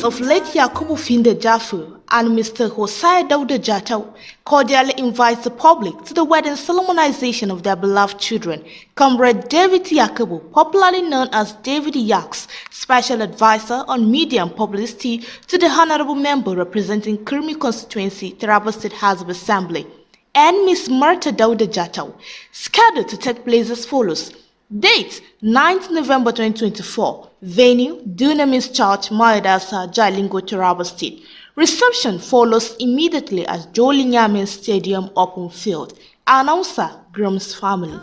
of late Yakubu Finde Jafu and Mr. Hosea Dauda Jatau cordially invite the public to the wedding solemnization of their beloved children, Comrade David Yakubu, popularly known as David Yaks, Special Advisor on Media and Publicity to the Honorable Member representing Kurmi Constituency, TARABA State House of Assembly, and Miss Martha Dauda Jatau, scheduled to take place as follows. Date 9th November 2024. Venue Dunamis Church, Mayadasa, Jalingo, Taraba State. Reception follows immediately at Jolinyamin Stadium Open Field. Announcer Groom's family.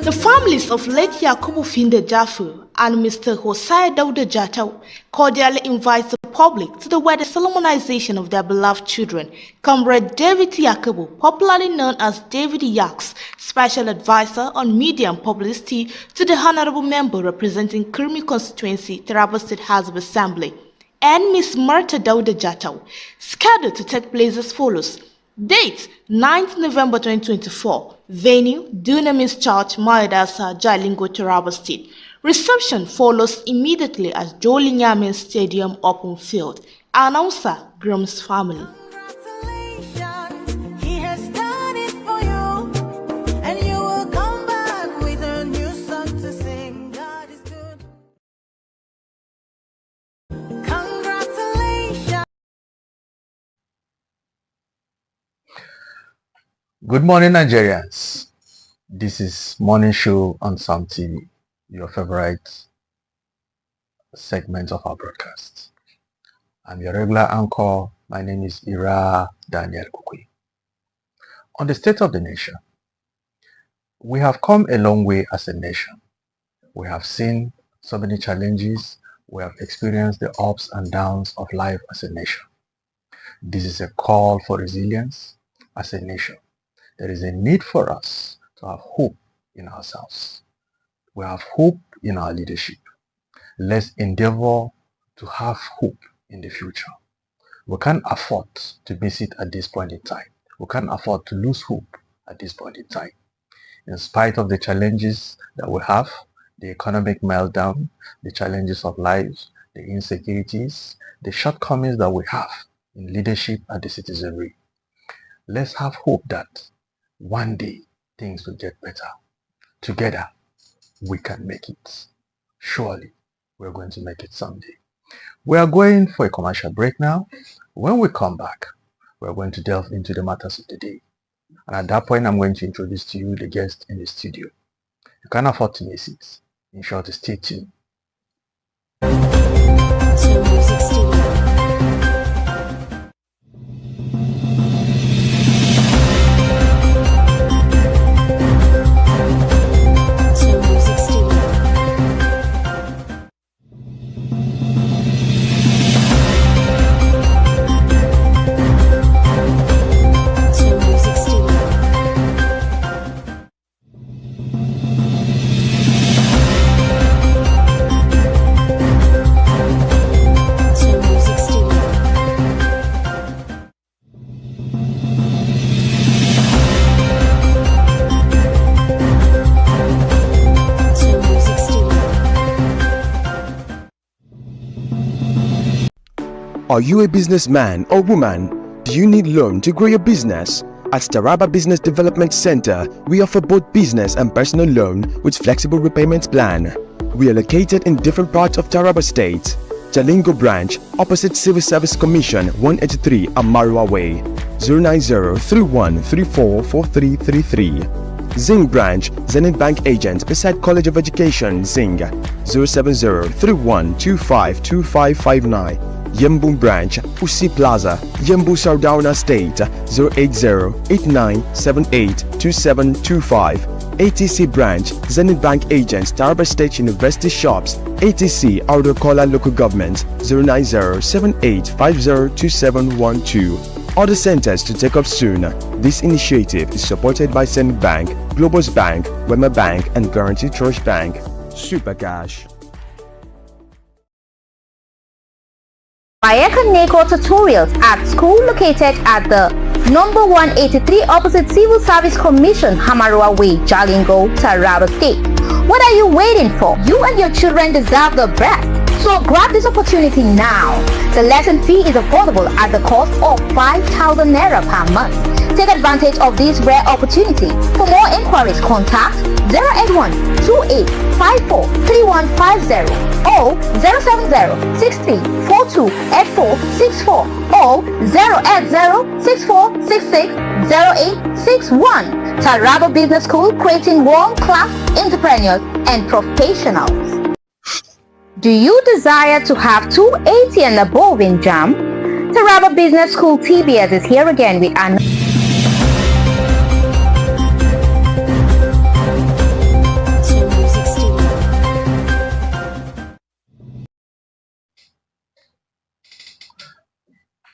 The families of late Yakubu Finde Jafu and Mr. Hosea Dauda Jatau cordially invite the public to the wedding solemnization of their beloved children, Comrade David Yakubu, popularly known as David Yaks, Special Advisor on Media and Publicity to the Honorable Member representing Kurmi Constituency, TARABA State House of Assembly, and Miss Martha Dauda Jatau, scheduled to take place as follows. Date 9th November 2024. Venue Dunamis Church, Mayadasa, Jalingo, Taraba State. Reception follows immediately at Jolinyamin Stadium Open Field. Announcer Groom's family. Good morning, Nigerians. This is Morning Show on Sam TV, your favorite segment of our broadcast. I'm your regular anchor. My name is Ira Daniel Kukui. On the state of the nation, we have come a long way as a nation. We have seen so many challenges. We have experienced the ups and downs of life as a nation. This is a call for resilience as a nation. There is a need for us to have hope in ourselves. We have hope in our leadership. Let's endeavor to have hope in the future. We can't afford to miss it at this point in time. We can't afford to lose hope at this point in time. In spite of the challenges that we have, the economic meltdown, the challenges of life, the insecurities, the shortcomings that we have in leadership and the citizenry, let's have hope that one day things will get better. Together we can make it. Surely we're going to make it someday. We are going for a commercial break now. When we come back, we're going to delve into the matters of the day. And at that point, I'm going to introduce to you the guest in the studio. You can't afford to miss it. In short, stay tuned. Are you a businessman or woman? Do you need loan to grow your business? At TARABA Business Development Center, we offer both business and personal loan with flexible repayment plan. We are located in different parts of Taraba State. Jalingo branch, opposite Civil Service Commission 183 Amarua Way, 090-3134-4333. Zing branch, Zenith Bank agent beside College of Education, Zing, 070-3125-2559. Yembu branch, Usi Plaza, Yembu Sardauna State, 080-8978-2725. ATC branch, Zenith Bank agents, Taraba State University shops, ATC Outer Kola Local Government, 090-7850-2712. Other centers to take up soon. This initiative is supported by Zenith Bank, Globus Bank, Wema Bank, and Guarantee Trust Bank. Super Cash. Bayeka NECO tutorials at school located at the number 183 opposite Civil Service Commission, Hamarua Way, Jalingo, Taraba State. What are you waiting for? You and your children deserve the best. So grab this opportunity now. The lesson fee is affordable at the cost of 5,000 Naira per month. Take advantage of this rare opportunity. For more inquiries, contact 081 2854 3150 or 070 63 42 8464 or 080 64 66 0861. Taraba Business School, creating world-class entrepreneurs and professionals. Do you desire to have 280 and above in JAM? Taraba Business School TBS is here again with an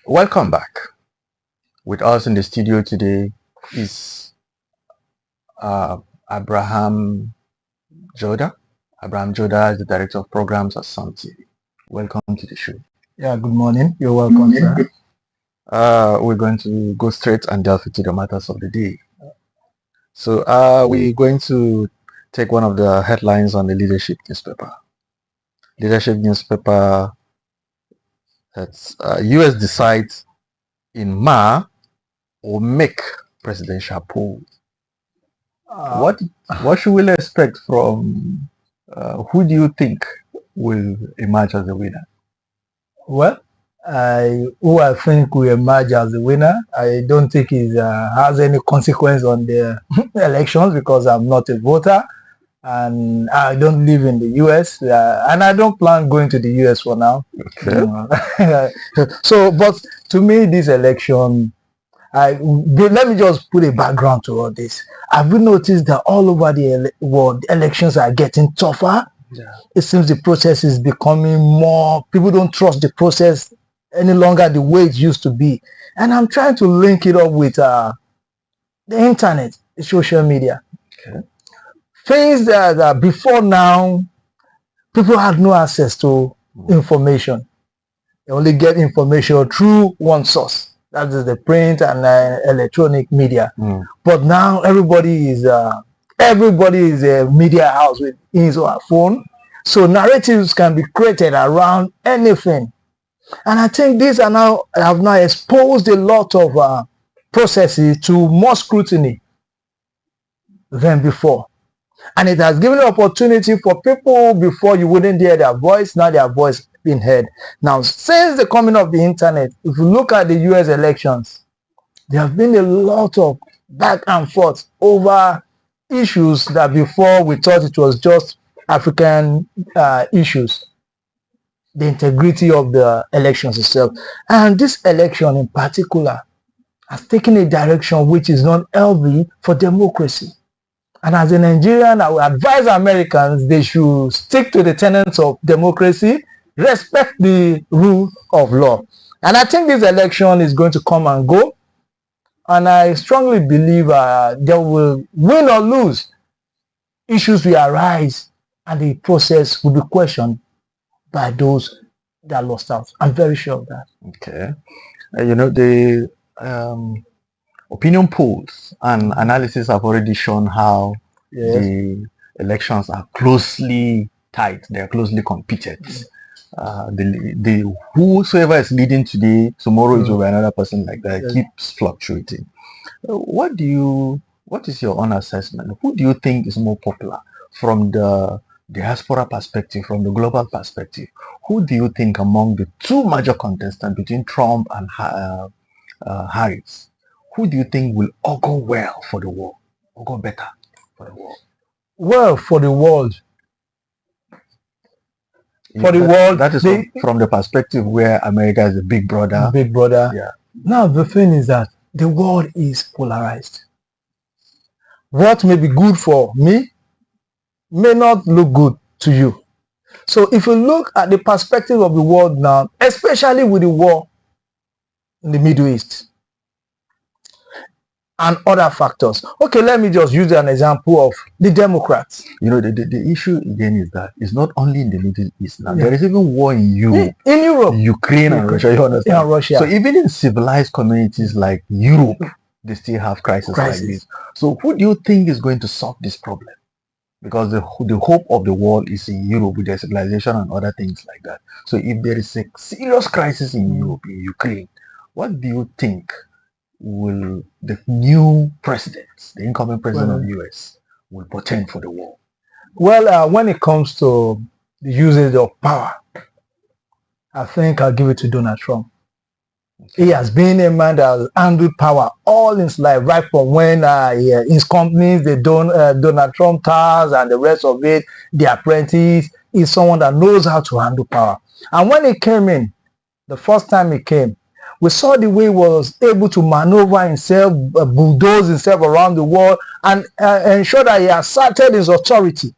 Welcome back. With us in the studio today is Abraham Joda. Abraham Joda is the Director of Programs at Sun TV. Welcome to the show. Yeah, good morning. You're welcome, sir. We're going to go straight and delve into the matters of the day. So we're going to take one of the headlines on the Leadership newspaper. Leadership newspaper, that's US decides in Ma or make presidential poll. What should we expect from who do you think will emerge as the winner? Well, who I think will emerge as the winner, I don't think it has any consequence on the elections because I'm not a voter and I don't live in the US and I don't plan going to the US for now. Okay. So, but to me, this election, let me just put a background to all this. Have you noticed that all over the world, elections are getting tougher? Yeah. It seems the process is becoming more, people don't trust the process any longer the way it used to be. And I'm trying to link it up with the internet, the social media. Okay. Things that before now, people had no access to information. They only get information through one source. That is the print and electronic media. But now everybody is a media house with his or her phone. So narratives can be created around anything. And I think these have now exposed a lot of processes to more scrutiny than before. And it has given an opportunity for people before you wouldn't hear their voice, now their voice being heard. Now, since the coming of the internet, if you look at the US elections, there have been a lot of back and forth over issues that before we thought it was just African issues. The integrity of the elections itself. And this election in particular has taken a direction which is not healthy for democracy. And as a Nigerian, I would advise Americans they should stick to the tenets of democracy, respect the rule of law. And I think this election is going to come and go. And I strongly believe they will win or lose. Issues will arise and the process will be questioned by those that lost out. I'm very sure of that. Okay. The opinion polls and analysis have already shown how the elections are closely tied. They are closely competed. Whosoever is leading today, tomorrow it will be another person like that. It keeps fluctuating. What is your own assessment? Who do you think is more popular from the diaspora perspective, from the global perspective? Who do you think among the two major contestants between Trump and Harris, who do you think will augur well for the world, augur better for the world? Well, for the world. That is from the perspective where America is a big brother. Big brother. Yeah. Now, the thing is that the world is polarized. What may be good for me may not look good to you. So if you look at the perspective of the world now, especially with the war in the Middle East, and other factors. Okay, let me just use an example of the Democrats. You know, the issue again is that it's not only in the Middle East now. There is even war in Europe. In Europe. Ukraine and Russia, you understand? Yeah, Russia. So even in civilized communities like Europe, they still have crises like this. So who do you think is going to solve this problem? Because the hope of the world is in Europe with their civilization and other things like that. So if there is a serious crisis in Europe, in Ukraine, what do you think will the new president, the incoming president of the US, will portend for the world? Well, when it comes to the usage of power, I think I'll give it to Donald Trump. He has been a man that has handled power all his life, right from when his companies, they Donald Trump Towers and the rest of it, The Apprentice, is someone that knows how to handle power. And when he came in, the first time he came, we saw the way he was able to maneuver himself, bulldoze himself around the world, and ensure that he asserted his authority.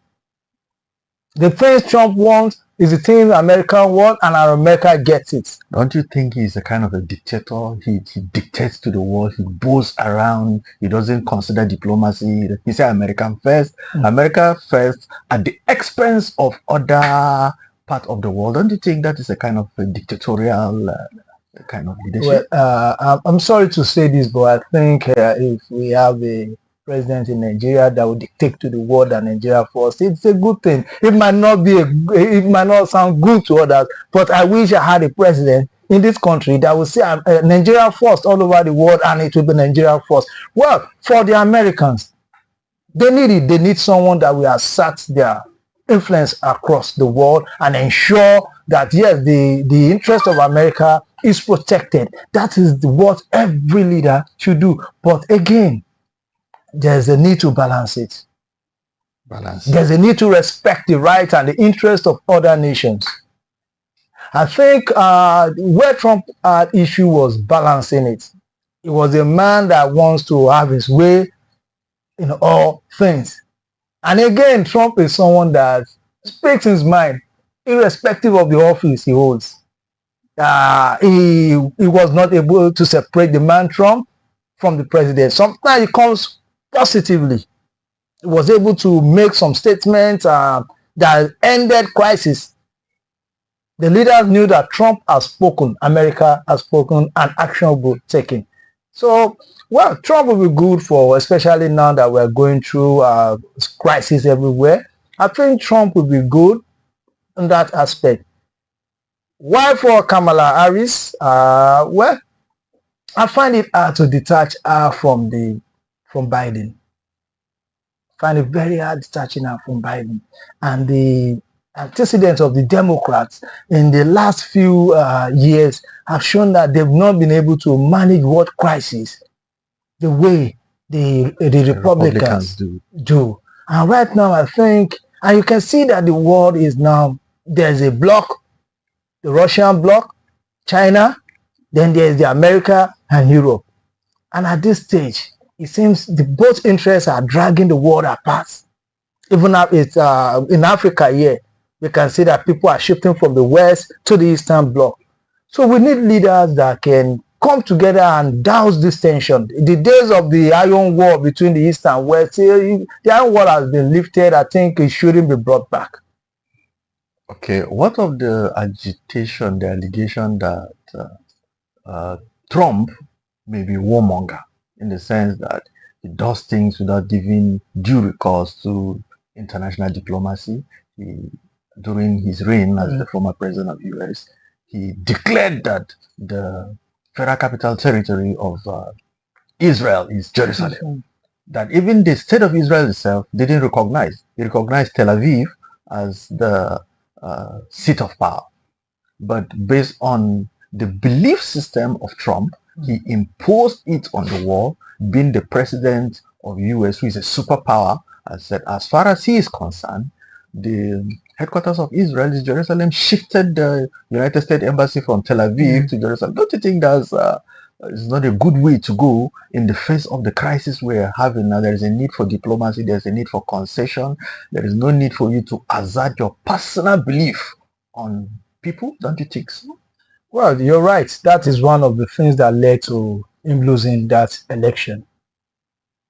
The things Trump wants is the thing America wants, and America gets it. Don't you think he's a kind of a dictator? He dictates to the world. He boasts around. He doesn't consider diplomacy. He says American first, America first, at the expense of other part of the world. Don't you think that is a kind of a dictatorial kind of leadership? Well, I'm sorry to say this, but I think if we have a president in Nigeria that will dictate to the world that Nigeria first, it's a good thing. It might not sound good to others, but I wish I had a president in this country that will say Nigeria first all over the world, and it will be Nigeria first. Well, for the Americans, they need it. They need someone that will assert their influence across the world and ensure that, yes, the interest of America is protected. That is what every leader should do. But again, there's a need to balance it. There's a need to respect the rights and the interest of other nations. I think where Trump had issue was balancing it. He was a man that wants to have his way in all things. And again, Trump is someone that speaks his mind, irrespective of the office he holds. He was not able to separate the man Trump from the president. Sometimes it comes positively. He was able to make some statements that ended crisis. The leaders knew that Trump has spoken, America has spoken, and action will be taken. So, well, Trump will be good for, especially now that we're going through crisis everywhere. I think Trump will be good in that aspect. Why for Kamala Harris? Well, I find it hard to detach her from Biden. I find it very hard detaching her from Biden. And the antecedents of the Democrats in the last few years have shown that they've not been able to manage world crisis the way the Republicans do. And right now, I think, and you can see that the world is now, there's a bloc, the Russian bloc, China, then there's the America and Europe. And at this stage, it seems both interests are dragging the world apart. Even it's in Africa here, we can see that people are shifting from the West to the Eastern Bloc. So we need leaders that can come together and douse this tension. The days of the iron war between the East and West, the iron war has been lifted. I think it shouldn't be brought back. Okay, what of the agitation, the allegation that Trump may be warmonger, in the sense that he does things without giving due recourse to international diplomacy? During his reign as the former president of the US, he declared that the federal capital territory of Israel is Jerusalem. That even the state of Israel itself didn't recognize. He recognized Tel Aviv as the seat of power. But based on the belief system of Trump, he imposed it on the world, being the president of the US, who is a superpower, and said, as far as he is concerned, the headquarters of Israel is Jerusalem, shifted the United States Embassy from Tel Aviv to Jerusalem. Don't you think that's is not a good way to go in the face of the crisis we're having now? There is a need for diplomacy, there's a need for concession, there is no need for you to assert your personal belief on people. Don't you think so? Well, you're right. That is one of the things that led to him losing that election.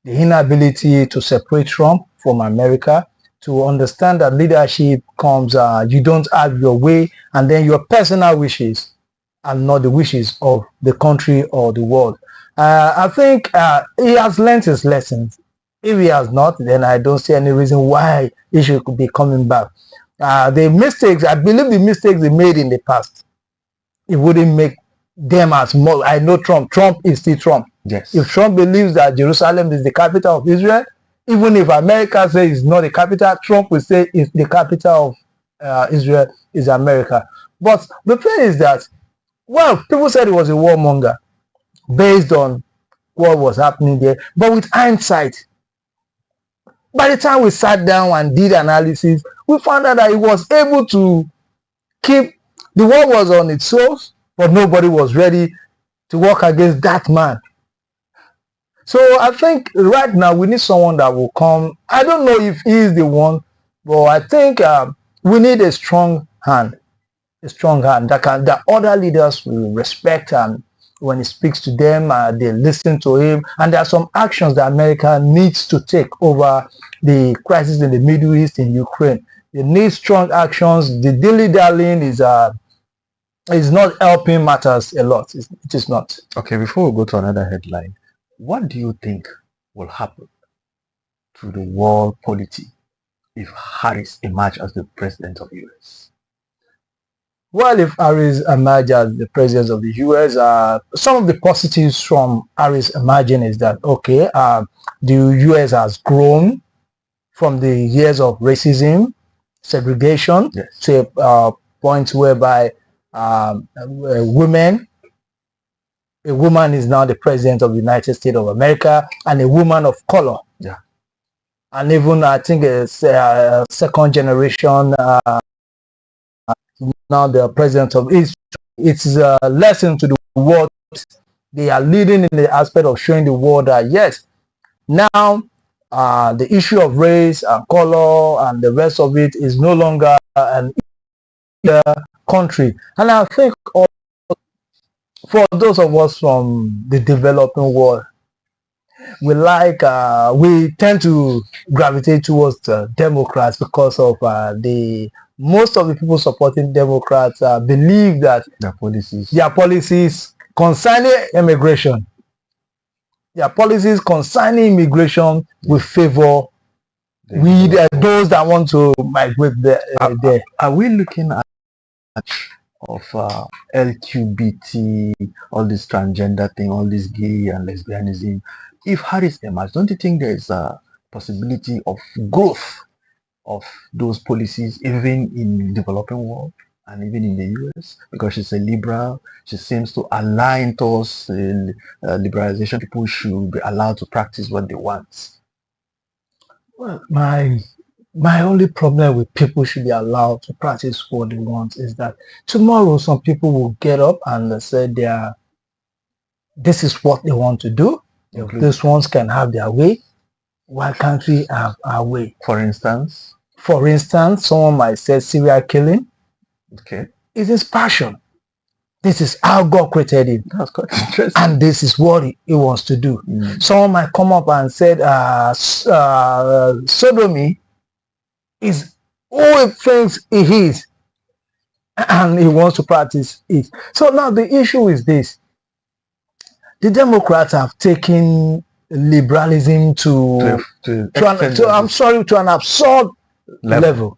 the inability to separate Trump from America, to understand that leadership comes, you don't have your way, and then your personal wishes and not the wishes of the country or the world. I think he has learned his lessons. If he has not, then I don't see any reason why he should be coming back. The mistakes, I believe the mistakes he made in the past, it wouldn't make them as more. I know Trump is still Trump. Yes. If Trump believes that Jerusalem is the capital of Israel, even if America says it's not the capital, Trump will say it's the capital of Israel is America. But the thing is that, well, people said he was a warmonger based on what was happening there. But with hindsight, by the time we sat down and did analysis, we found out that he was able to keep, the war was on its source, but nobody was ready to work against that man. So I think right now we need someone that will come. I don't know if he is the one, but I think we need a strong hand that other leaders will respect, and when he speaks to them, they listen to him. And there are some actions that America needs to take over the crisis in the Middle East, in Ukraine. They need strong actions. The dilly-dallying is not helping matters a lot. It is not. Okay, before we go to another headline, what do you think will happen to the world polity if Harris emerges as the president of the US? Well, if Harris emerges as the president of the US, some of the positives from Harris emerging is that, okay, the US has grown from the years of racism, segregation, yes, to a point whereby a woman is now the president of the United States of America, and a woman of color. Yeah. And even I think it's second generation now the president of Israel. It's a lesson to the world. They are leading in the aspect of showing the world that yes, now the issue of race and color and the rest of it is no longer an country. And I think for those of us from the developing world, we tend to gravitate towards the Democrats because of most of the people supporting Democrats believe that their policies concerning immigration, will favor those that want to migrate there. Are we looking at of LGBT, all this transgender thing, all this gay and lesbianism? If Harris emerges, don't you think there is a possibility of growth of those policies even in the developing world and even in the US? Because she's a liberal, she seems to align towards liberalization. People should be allowed to practice what they want. Well, my only problem with people should be allowed to practice what they want is that tomorrow some people will get up and say this is what they want to do. If these ones can have their way, why can't we have our way? For instance, someone might say serial killing. Okay. Is his passion. This is how God created him. That's quite interesting. And this is what he wants to do. Someone might come up and say sodomy is who he thinks he is, and he wants to practice it. So now the issue is this. The Democrats have taken liberalism to an absurd level.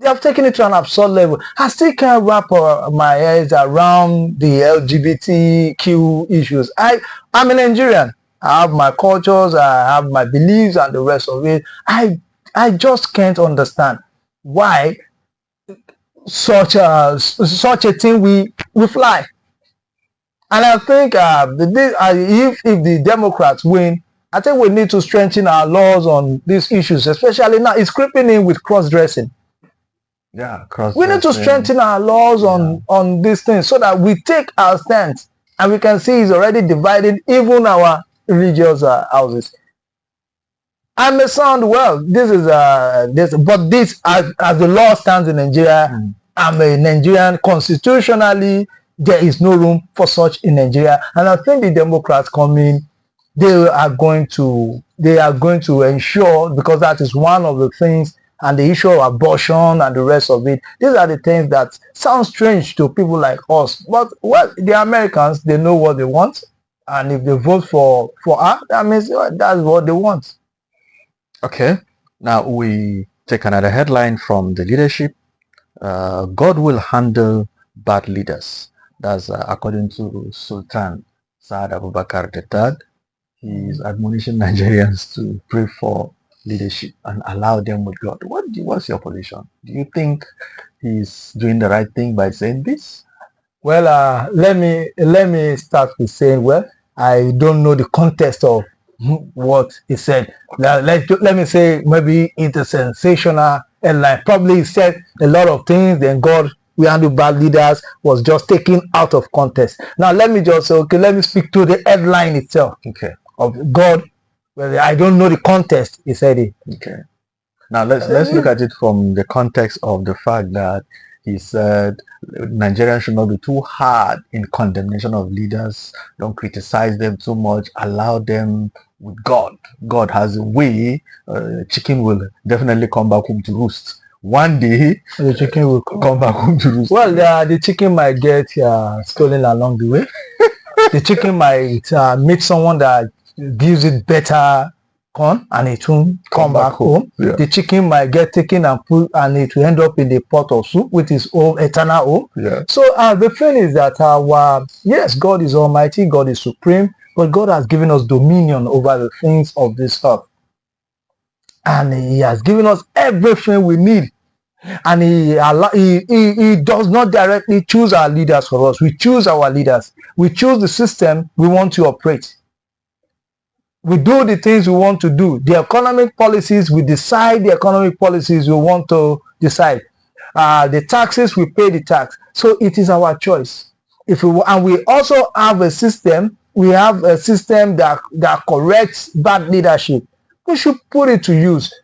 They have taken it to an absurd level. I still can't wrap my head around the LGBTQ issues. I'm a Nigerian. I have my cultures, I have my beliefs and the rest of it. I just can't understand why such a thing we fly. And I think if the Democrats win, I think we need to strengthen our laws on these issues, especially now it's creeping in with cross-dressing. Yeah, cross-dressing. We need to strengthen our laws on these things so that we take our stance, and we can see it's already dividing even our religious houses. I may sound well. This is but this as the law stands in Nigeria, I'm a Nigerian. Constitutionally, there is no room for such in Nigeria, and I think the Democrats come in they are going to ensure, because that is one of the things, and the issue of abortion and the rest of it. These are the things that sound strange to people like us, but the Americans, they know what they want, and if they vote for her, that means that's what they want. Okay, now we take another headline from the leadership. God will handle bad leaders. That's according to Sultan Saad Abubakar III. He is admonishing Nigerians to pray for leadership and allow them with God. What's your position? Do you think he's doing the right thing by saying this? Well, let me start with saying, well, I don't know the context of what he said. Let me say, maybe it's a sensational headline. Probably he said a lot of things, then God we handle bad leaders was just taken out of context. Now let me just say, okay, let me speak to the headline itself. Okay. Of God. Well, I don't know the context, he said it. Okay. Now let's look at it from the context of the fact that he said Nigerians should not be too hard in condemnation of leaders. Don't criticize them too much. Allow them with God. God has a way. Chicken will definitely come back home to roost. One day, the chicken will come back home to roost. Well, the chicken might get stolen along the way. The chicken might meet someone that gives it better corn, and it won't come back home. Yeah. The chicken might get taken and put, and it will end up in the pot of soup with its own eternal home. Yeah. So the thing is that yes, God is almighty, God is supreme, but God has given us dominion over the things of this earth. And he has given us everything we need. And he does not directly choose our leaders for us. We choose our leaders. We choose the system we want to operate. We do the things we want to do. The economic policies, we decide the economic policies we want to decide. The taxes, we pay the tax. So it is our choice. And we also have a system. We have a system that corrects bad leadership. We should put it to use.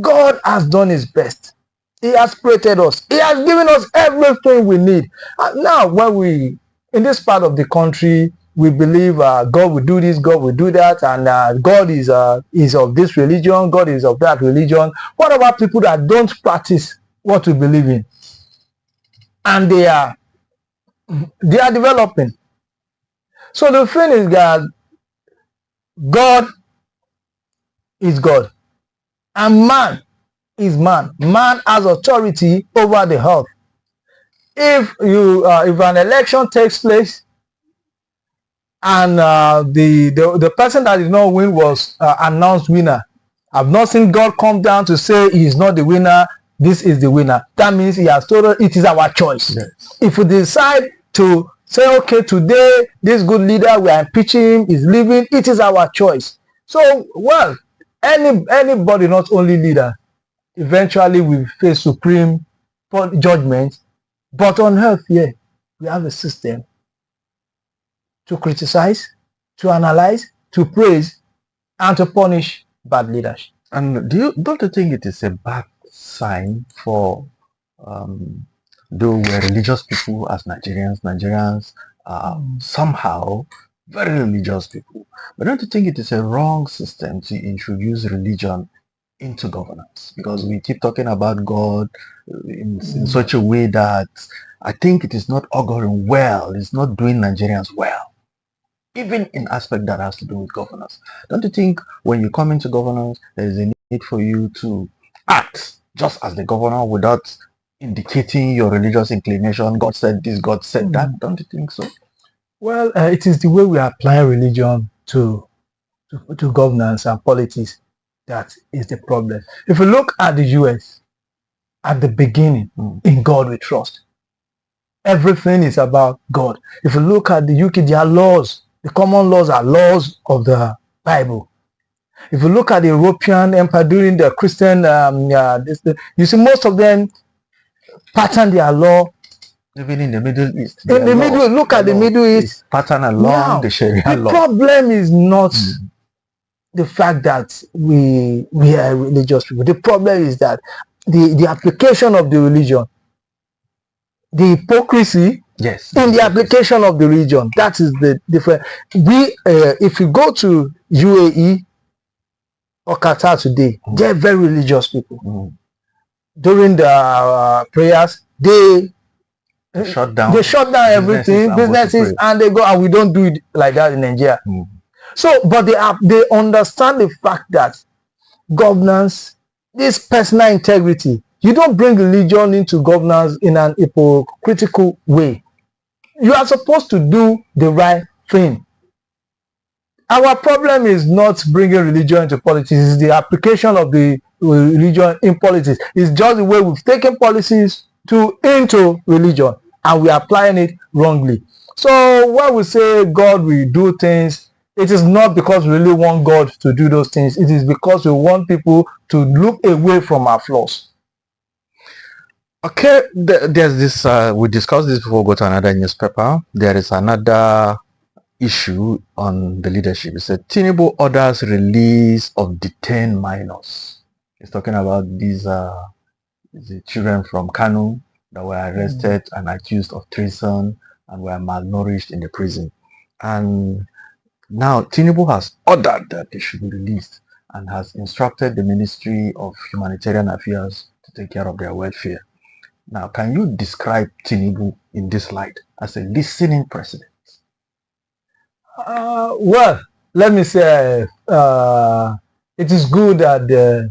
God has done his best. He has created us. He has given us everything we need. And now, when we, in this part of the country, we believe God will do this, God will do that, and God is of this religion, God is of that religion. What about people that don't practice what we believe in? And they are developing. So the thing is that God is God, and man is man. Man has authority over the earth. If an election takes place and the person that did not win was announced winner, I've not seen God come down to say he is not the winner, this is the winner. That means he has told us it is our choice. Yes. If we decide to say, okay, today this good leader we are impeaching is leaving, it is our choice. So, well, anybody, not only leader, eventually we face supreme judgment. But on earth, yeah, we have a system to criticize, to analyze, to praise, and to punish bad leaders. And don't you think it is a bad sign for though we're religious people as Nigerians somehow very religious people, but don't you think it is a wrong system to introduce religion into governance? Because we keep talking about God in such a way that I think it is not auguring well. It's not doing Nigerians well, even in aspect that has to do with governance. Don't you think when you come into governance, there is a need for you to act just as the governor without indicating your religious inclination? God said this, God said that. Don't you think so? Well, it is the way we apply religion to governance and politics that is the problem. If you look at the US, at the beginning, in God we trust. Everything is about God. If you look at the UK, their laws, the common laws are laws of the Bible. If you look at the European Empire during the Christian, you see most of them pattern their law. Even in the Middle East. In the Middle, look at the Middle East. Pattern along the Sharia law. The problem is not the fact that we are religious people. The problem is that the application of the religion, the hypocrisy Yes. In the application of the religion, that is the difference. If you go to UAE or Qatar today, they're very religious people. During the prayers, they shut down everything, businesses, and they go, and we don't do it like that in Nigeria. So, but they understand the fact that governance, this personal integrity, you don't bring religion into governance in an hypocritical way. You are supposed to do the right thing. Our problem is not bringing religion into politics. It's the application of the religion in politics. It's just the way we've taken policies into religion and we're applying it wrongly. So when we say God will do things, it is not because we really want God to do those things. It is because we want people to look away from our flaws. Okay, there's this, we discussed this before we go to another newspaper. There is another issue on the leadership. It said Tinubu orders release of detained minors. It's talking about these the children from Kanu that were arrested and accused of treason and were malnourished in the prison. And now Tinubu has ordered that they should be released and has instructed the Ministry of Humanitarian Affairs to take care of their welfare. Now, can you describe Tinubu in this light as a listening president? Well, let me say it is good that the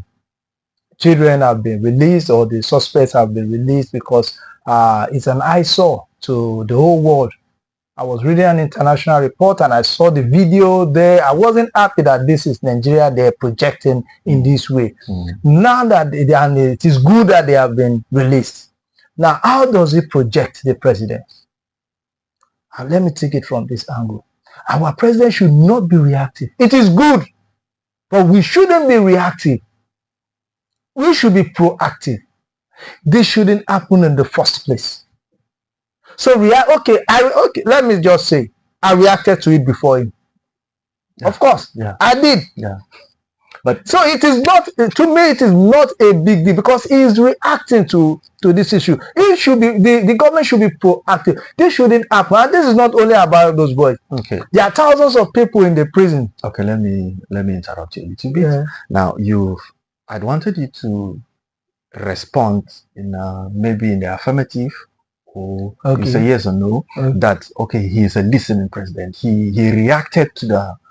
children have been released or the suspects have been released because it's an eyesore to the whole world. I was reading an international report and I saw the video there. I wasn't happy that this is Nigeria they're projecting in this way. Now that it is good that they have been released. Now, how does it project the president? Let me take it from this angle. Our president should not be reactive. It is good, but we shouldn't be reactive. We should be proactive. This shouldn't happen in the first place. So let me just say, I reacted to it before him. Yeah. Of course, I did. Yeah. But so it is not, to me, it is not a big deal because he is reacting to this issue. It should be, the government should be proactive. This shouldn't happen. And this is not only about those boys. Okay. There are thousands of people in the prison. Okay, let me interrupt you a little bit. Yeah. Now, I'd wanted you to respond in maybe in the affirmative, or you say yes or no, that he is a listening president. He reacted to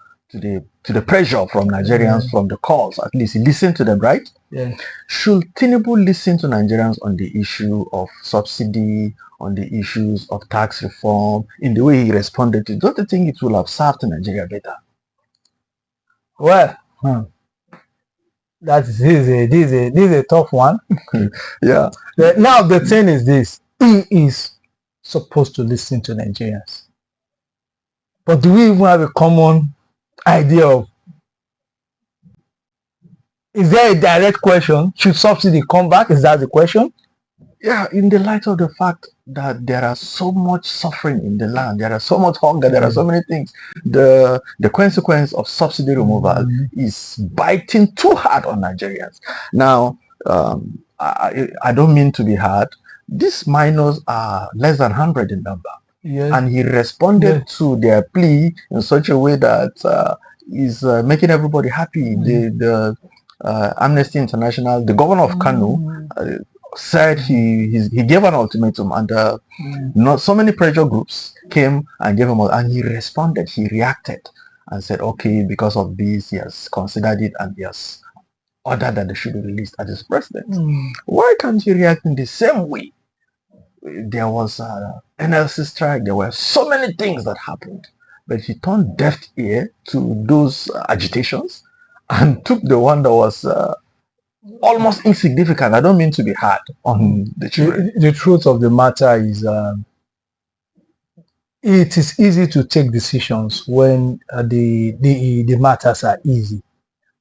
the pressure from Nigerians, from the calls. At least he listened to them, right? Yeah. Should Tinubu listen to Nigerians on the issue of subsidy, on the issues of tax reform, in the way he responded to? Don't you think it will have served Nigeria better? Well, this is a tough one. Yeah. Now the thing is this: he is supposed to listen to Nigerians, but do we even have a common idea of, is there a direct question? Should subsidy come back? Is that the question? Yeah, in the light of the fact that there are so much suffering in the land, there are so much hunger, there are so many things. The consequence of subsidy removal is biting too hard on Nigerians. Now, I don't mean to be hard. These minors are less than 100 in number. Yes. And he responded to their plea in such a way that is making everybody happy. The Amnesty International, the governor of Kanu, said he gave an ultimatum, and not so many pressure groups came and gave him, and he responded. He reacted and said, okay, because of this, he has considered it and he has ordered that they should be released as his president. Why can't he react in the same way? There was NLC strike. There were so many things that happened, but he turned deaf ear to those agitations and took the one that was almost insignificant. I don't mean to be hard on the children. The truth of the matter is, it is easy to take decisions when the matters are easy.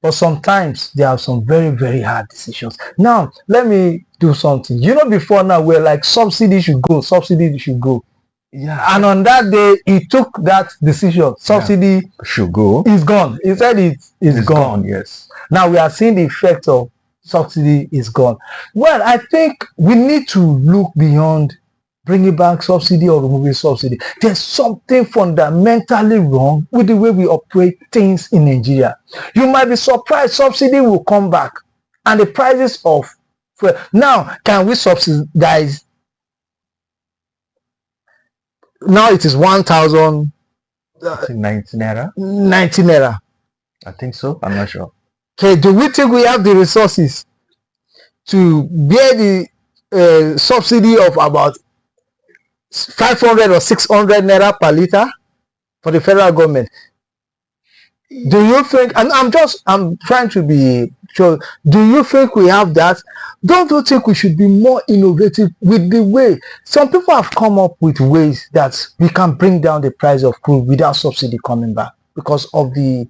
But sometimes there are some very, very hard decisions. Now, let me do something. Before now, we're like, subsidy should go, subsidy should go. Yeah. And on that day, he took that decision. Subsidy should go. It's gone. He said it's gone. Yes. Now we are seeing the effect of subsidy is gone. Well, I think we need to look beyond bringing back subsidy or removing subsidy. There's something fundamentally wrong with the way we operate things in Nigeria. You might be surprised subsidy will come back and the prices of fuel. Now, can we subsidize? Now it is 1,090 naira. 90 naira. I think so. I'm not sure. Okay, do we think we have the resources to bear the subsidy of about 500 or 600 naira per liter for the federal government? Do you think, and I'm trying to be sure, do you think we have that? Don't you think we should be more innovative with the way some people have come up with ways that we can bring down the price of crude without subsidy coming back? Because of the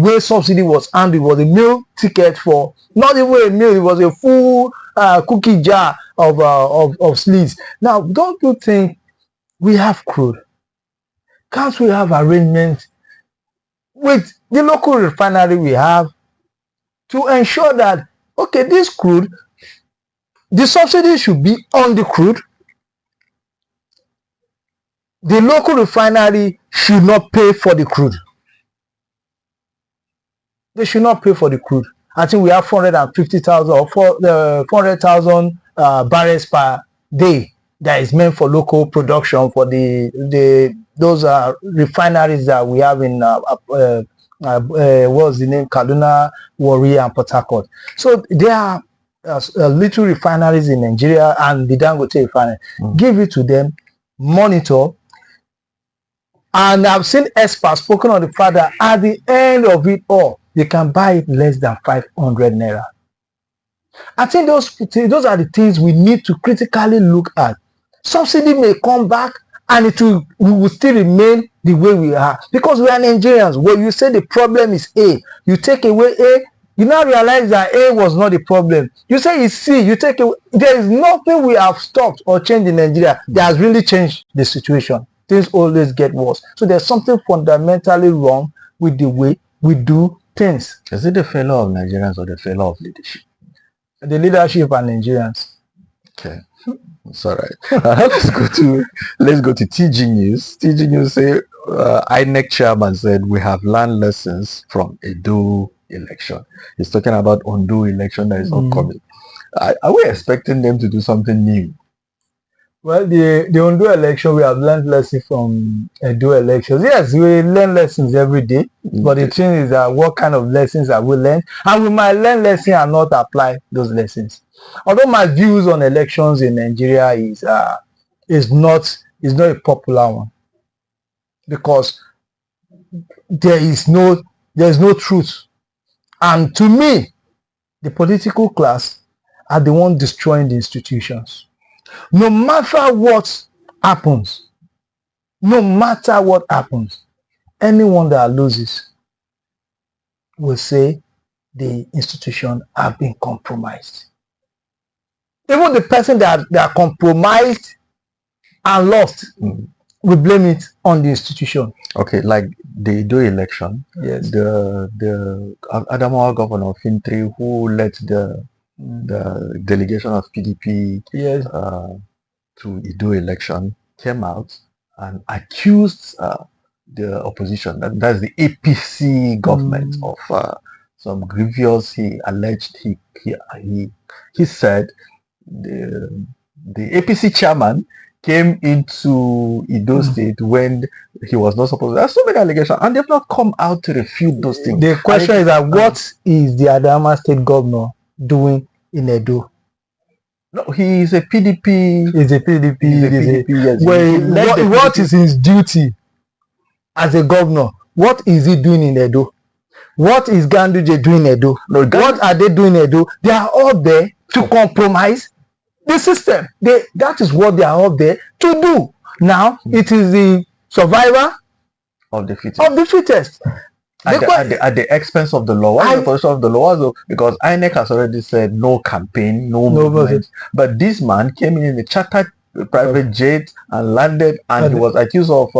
way subsidy was handled. It was a meal ticket for not even a meal, it was a full cookie jar of sleeves. Now, don't you think we have crude? Can't we have arrangements with the local refinery we have to ensure that, okay, this crude, the subsidy should be on the crude. The local refinery should not pay for the crude. They should not pay for the crude. I think we have 450,000 or 400,000 barrels per day that is meant for local production for those refineries that we have in what's the name, Kaduna, Warri, and Port Harcourt. So there are little refineries in Nigeria and the Dangote refinery. Give it to them, monitor. And I've seen experts spoken on the fact that at the end of it all, you can buy it less than 500 naira. I think those are the things we need to critically look at. Subsidy may come back and we will still remain the way we are because we are Nigerians. When you say the problem is A, you take away A, you now realize that A was not the problem. You say it's C, you take away. There is nothing we have stopped or changed in Nigeria that has really changed the situation. Things always get worse. So there's something fundamentally wrong with the way we do things. Is it the failure of Nigerians or the failure of leadership? The leadership and Nigerians. Okay, it's all right. Let's go to TG News. TG News say INEC chairman said we have learned lessons from Edo election. He's talking about Ondo election that is upcoming. Are we expecting them to do something new? Well, the Ondo election, we have learned lessons from Edo elections. Yes, we learn lessons every day. But the thing is that what kind of lessons have we learned? And we might learn lessons and not apply those lessons. Although my views on elections in Nigeria is not a popular one. Because there's no truth. And to me, the political class are the one destroying the institutions. No matter what happens, anyone that loses will say the institution have been compromised. Even the person that are compromised and lost will blame it on the institution. Okay, like the Edo election, yes, the Adamawa governor Fintri, who led the delegation of PDP yes, to Edo election, came out and accused the opposition, that's the APC government, of some grievous. He alleged he said the APC chairman came into Edo State when he was not supposed to. There are so many allegations, and they've not come out to refute those things. The question is that what is the Adama State governor doing in Edo? No, he is a PDP. He's a PDP. Yes. Well, what is his duty as a governor? What is he doing in Edo? What is Ganduje doing in Edo? No, what are they doing in Edo? They are all there to compromise the system. That is what they are all there to do. Now, it is the survivor of the fittest. At the expense of the law. What is the position of the law? Because INEC has already said no campaign, no movement. But this man came in a chartered private jet and landed, and he was accused of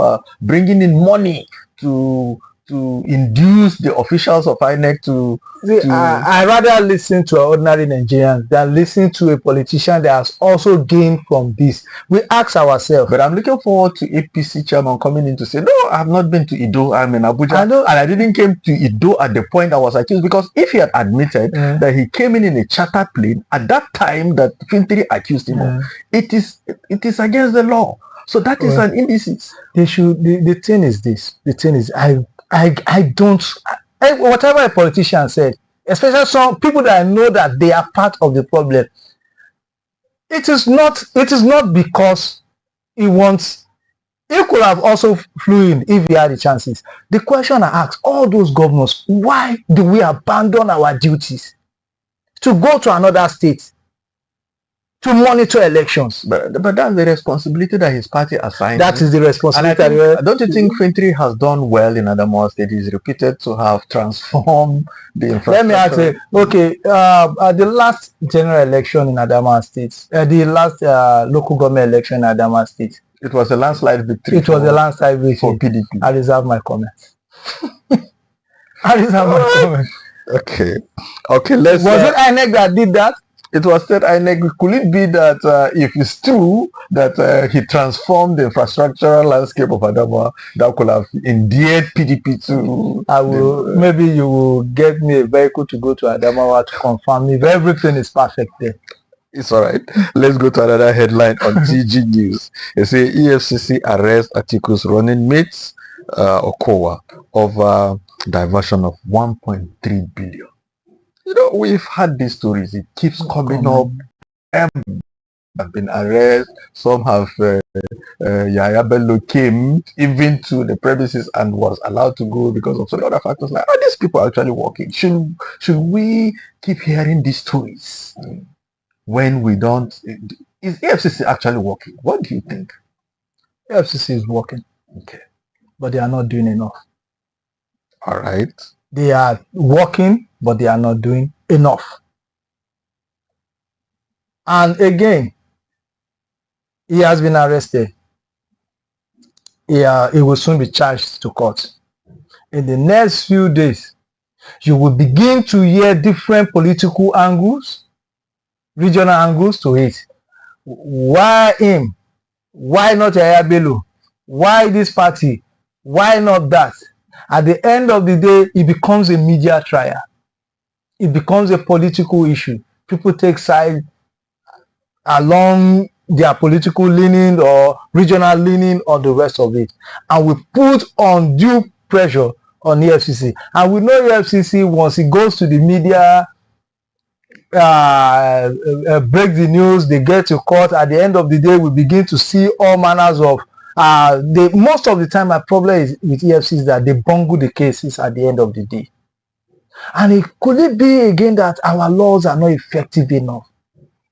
bringing in money to to induce the officials of INEC to I rather listen to an ordinary Nigerian than listen to a politician that has also gained from this. We ask ourselves. But I'm looking forward to APC chairman coming in to say, no, I have not been to Ido. I'm in Abuja. And I didn't came to Ido at the point I was accused, because if he had admitted that he came in a charter plane at that time that Fintiri accused him of, it is against the law. So that is an indices. They should. The thing is this. The thing is, I don't. Whatever a politician said, especially some people that I know that they are part of the problem. It is not because he wants. He could have also flew in if he had the chances. The question I ask all those governors: why do we abandon our duties to go to another state to monitor elections? But that's the responsibility that his party assigned. That is the responsibility. And don't you think Fintiri has done well in Adamawa State? He's reputed to have transformed the infrastructure. Let me ask you, okay, the last general election in Adamawa State, the last local government election in Adamawa State, it was a landslide victory. It was a landslide victory for PDP. I reserve my comments. I reserve my comments. Okay, let's. Was it INEC that did that? It was said, could it be that if it's true that he transformed the infrastructural landscape of Adamawa, that could have endeared PDP to... Maybe you will get me a vehicle to go to Adamawa to confirm if everything is perfect there. It's all right. Let's go to another headline on TG News. They say EFCC arrests Atiku's running mates, Okowa, of diversion of 1.3 billion. You know, we've had these stories. It keeps coming up. Have been arrested. Some have Yaya Bello came even to the premises and was allowed to go because of some other factors. Like, are these people actually working? Should we keep hearing these stories when we don't? Is EFCC actually working? What do you think? EFCC is working. Okay, but they are not doing enough. All right. They are working, but they are not doing enough. And again, he has been arrested. He will soon be charged to court. In the next few days, you will begin to hear different political angles, regional angles to it. Why him? Why not Yaya Bello? Why this party? Why not that? At the end of the day, it becomes a media trial. It becomes a political issue. People take sides along their political leaning or regional leaning or the rest of it. And we put undue pressure on EFCC. And we know EFCC, once it goes to the media, break the news, they get to court. At the end of the day, we begin to see all manners of most of the time my problem is with EFCC is that they bungle the cases at the end of the day. And could it be again that our laws are not effective enough?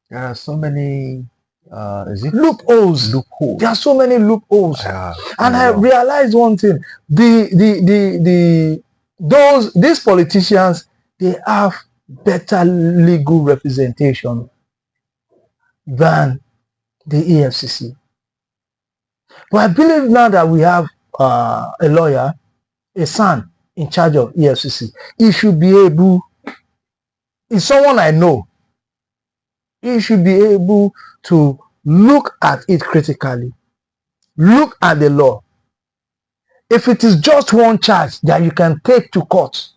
There are so many loopholes. There are so many loopholes. And I realized one thing: these politicians, they have better legal representation than the EFCC. But I believe now that we have a lawyer, a son in charge of EFCC, he should be able, it's someone I know, he should be able to look at it critically, look at the law. If it is just one charge that you can take to court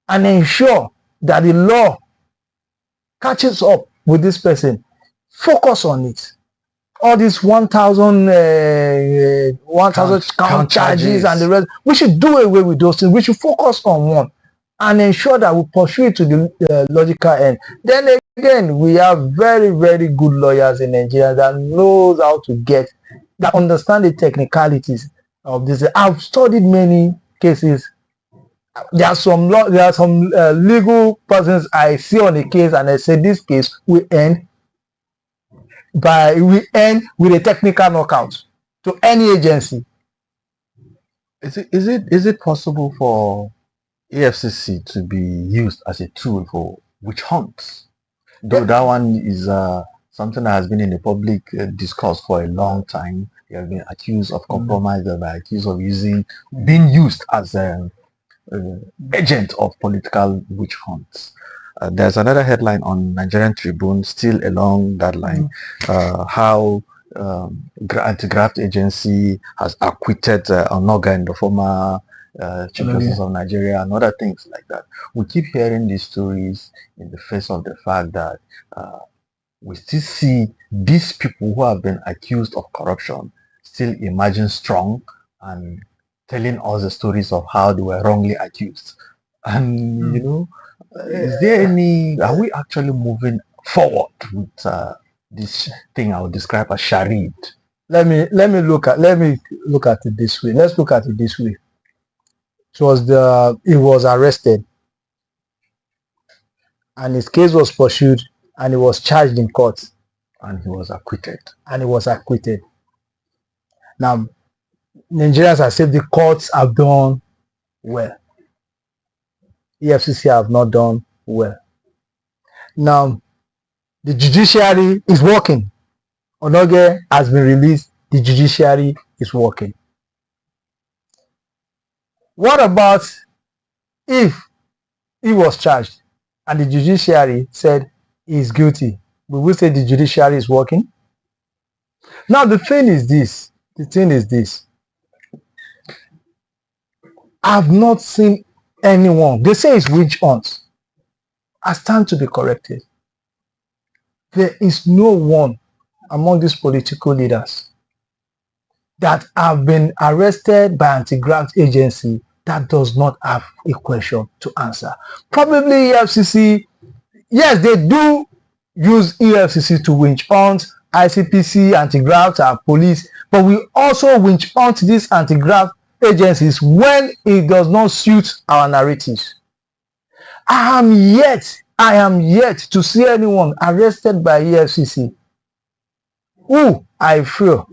and ensure that the law catches up with this person, focus on it. All these 1,000 count charges and the rest, we should do away with those things. We should focus on one and ensure that we pursue it to the logical end. Then again, we have very, very good lawyers in Nigeria that knows how to that understand the technicalities of this. I've studied many cases. There are some legal persons I see on a case and I say this case will end with a technical knockout to any agency. Is it possible for EFCC to be used as a tool for witch hunts? Though that one is something that has been in the public discourse for a long time. They have been accused of compromise. They have been accused of being used as an agent of political witch hunts. There's another headline on Nigerian Tribune, still along that line, how anti-graft agency has acquitted Onoga, the former Chief Justice of Nigeria, and other things like that. We keep hearing these stories in the face of the fact that we still see these people who have been accused of corruption still emerging strong and telling us the stories of how they were wrongly accused. And you know, is there are we actually moving forward with this thing I would describe as charade? Let me look at it this way. Let's look at it this way. He was arrested and his case was pursued and he was charged in court. And he was acquitted. Now, Nigerians have said the courts have done well. EFCC have not done well. Now, the judiciary is working. Onoge has been released. The judiciary is working. What about if he was charged and the judiciary said he's guilty? We will say the judiciary is working. Now, the thing is this. I've not seen anyone. They say it's witch hunt. I stand to be corrected. There is no one among these political leaders that have been arrested by anti-graft agency that does not have a question to answer. Probably EFCC, yes, they do use EFCC to witch hunt, ICPC, anti-graft, and police, but we also witch hunt these anti-graft agencies when it does not suit our narratives. I am yet to see anyone arrested by EFCC who I feel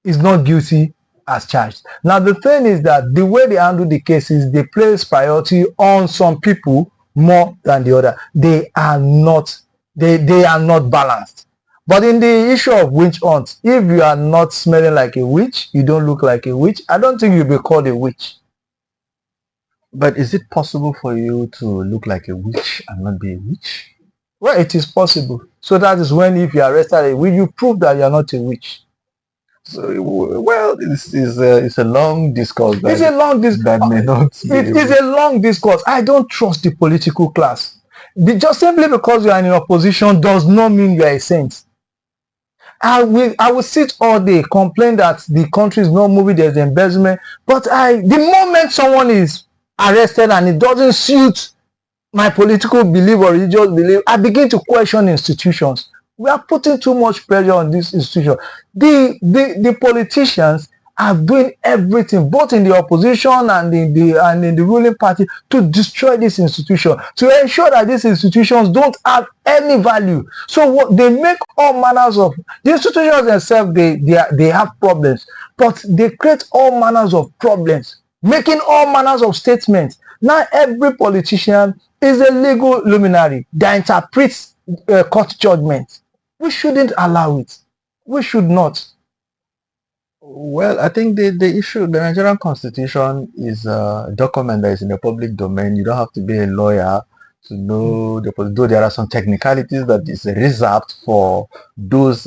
is not guilty as charged. Now, the thing is that the way they handle the cases, they place priority on some people more than the other. They are not balanced. But in the issue of witch hunt, if you are not smelling like a witch, you don't look like a witch, I don't think you'll be called a witch. But is it possible for you to look like a witch and not be a witch? Well, it is possible. So that is when, if you are arrested a witch, you prove that you are not a witch. So, well, it's a long discourse. It's a long discourse. That may not. It is a long discourse. I don't trust the political class. Just simply because you are in opposition does not mean you are a saint. I will sit all day, complain that the country is not moving, there's embezzlement. But the moment someone is arrested and it doesn't suit my political belief or religious belief, I begin to question institutions. We are putting too much pressure on this institution. The politicians are doing everything, both in the opposition and in the ruling party, to destroy this institution, to ensure that these institutions don't have any value. So what they make all manners of the institutions themselves, they have problems, but they create all manners of problems, making all manners of statements. Now every politician is a legal luminary that interprets court judgment. We shouldn't allow it. We should not. Well, I think the issue, the Nigerian Constitution is a document that is in the public domain. You don't have to be a lawyer to know, though there are some technicalities that is reserved for those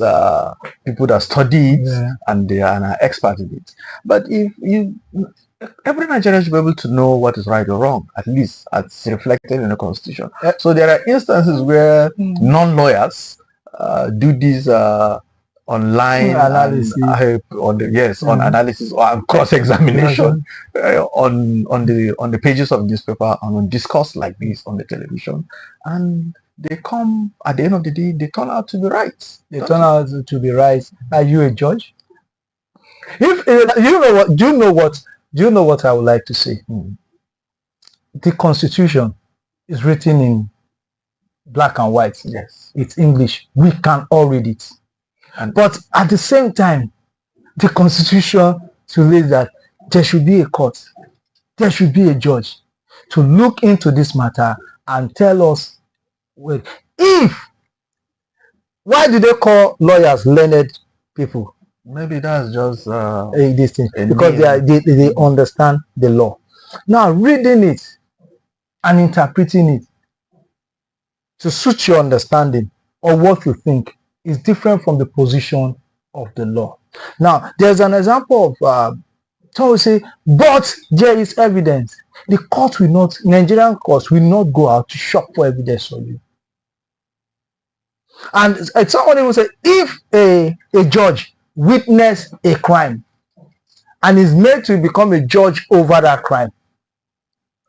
people that study it and they are expert in it. But every Nigerian should be able to know what is right or wrong, at least as reflected in the Constitution. So there are instances where non-lawyers do these online analysis, on analysis or cross-examination on the pages of newspaper and on discourse like this on the television, and they come at the end of the day, they turn out to be right. Are you a judge? If do you know what I would like to say? The Constitution is written in black and white. Yes, it's English. We can all read it. But at the same time, the Constitution says that there should be a court, there should be a judge to look into this matter and tell us, why do they call lawyers learned people? Maybe that's just this thing, a because name. they understand the law. Now, reading it and interpreting it to suit your understanding or what you think is different from the position of the law. Now, there's an example of so we say, but there is evidence. The court will not, Nigerian courts will not go out to shop for evidence for you. And somebody will say, if a judge witnessed a crime and is made to become a judge over that crime,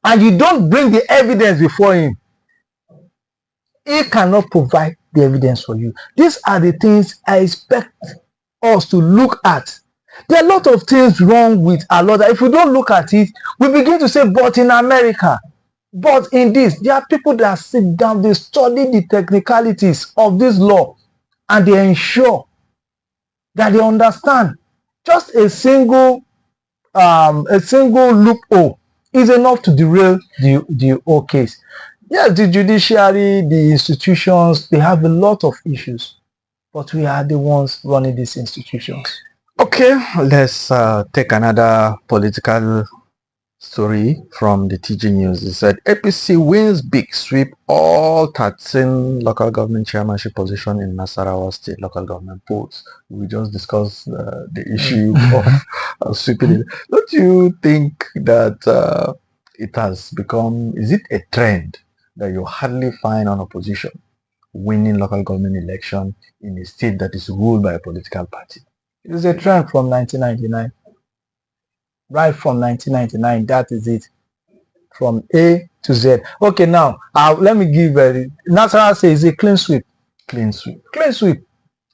and you don't bring the evidence before him, he cannot provide the evidence for you. These are the things I expect us to look at. There are a lot of things wrong with our law that if we don't look at it, we begin to say, but in America, but in this, there are people that sit down, they study the technicalities of this law, and they ensure that they understand. Just a single loophole is enough to derail the whole case. Yes, the judiciary, the institutions, they have a lot of issues, but we are the ones running these institutions. Okay, let's take another political story from the TG News. It said APC wins big sweep all 13 local government chairmanship position in Nasarawa state local government polls. We just discussed the issue of sweeping it. Don't you think that it has become, is it a trend that you hardly find an opposition winning local government election in a state that is ruled by a political party? It is a trend from 1999. Right from 1999, that is it. From A to Z. Okay, now, let me give Nasarawa says a clean sweep. Clean sweep. Clean sweep.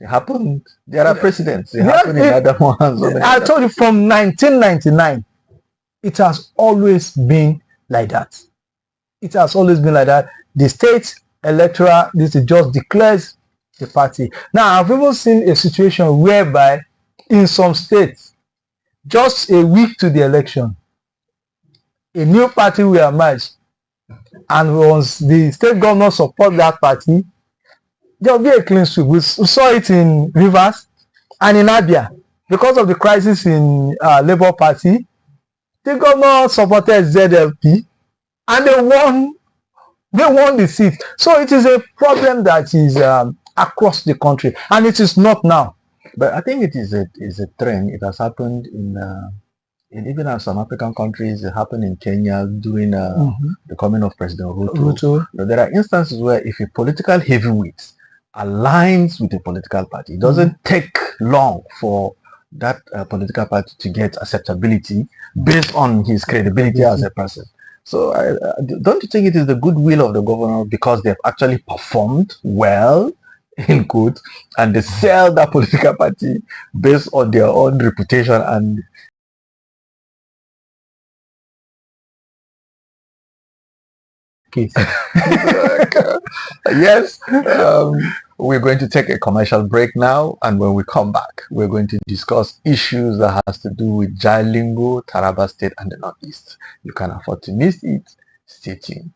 It happened. There are precedents. It happened in other ones. I told you from 1999, it has always been like that. It has always been like that. The state electoral, this just declares the party. Now, I've even seen a situation whereby in some states, just a week to the election, a new party will emerge, and once the state governor support that party, there will be a clean sweep. We saw it in Rivers and in Abia. Because of the crisis in Labour Party, the governor supported ZLP and they won the seat. So it is a problem that is across the country, and it is not now. But I think it is a trend. It has happened in even in some African countries. It happened in Kenya during the coming of President Ruto. There are instances where if a political heavyweight aligns with a political party, it doesn't take long for that political party to get acceptability based on his credibility as a person. So don't you think it is the goodwill of the governor because they've actually performed well in quotes, and they sell that political party based on their own reputation and case? Yes, we're going to take a commercial break now, and when we come back, we're going to discuss issues that has to do with Jalingo, Taraba State, and the Northeast. You can't afford to miss it. Stay tuned.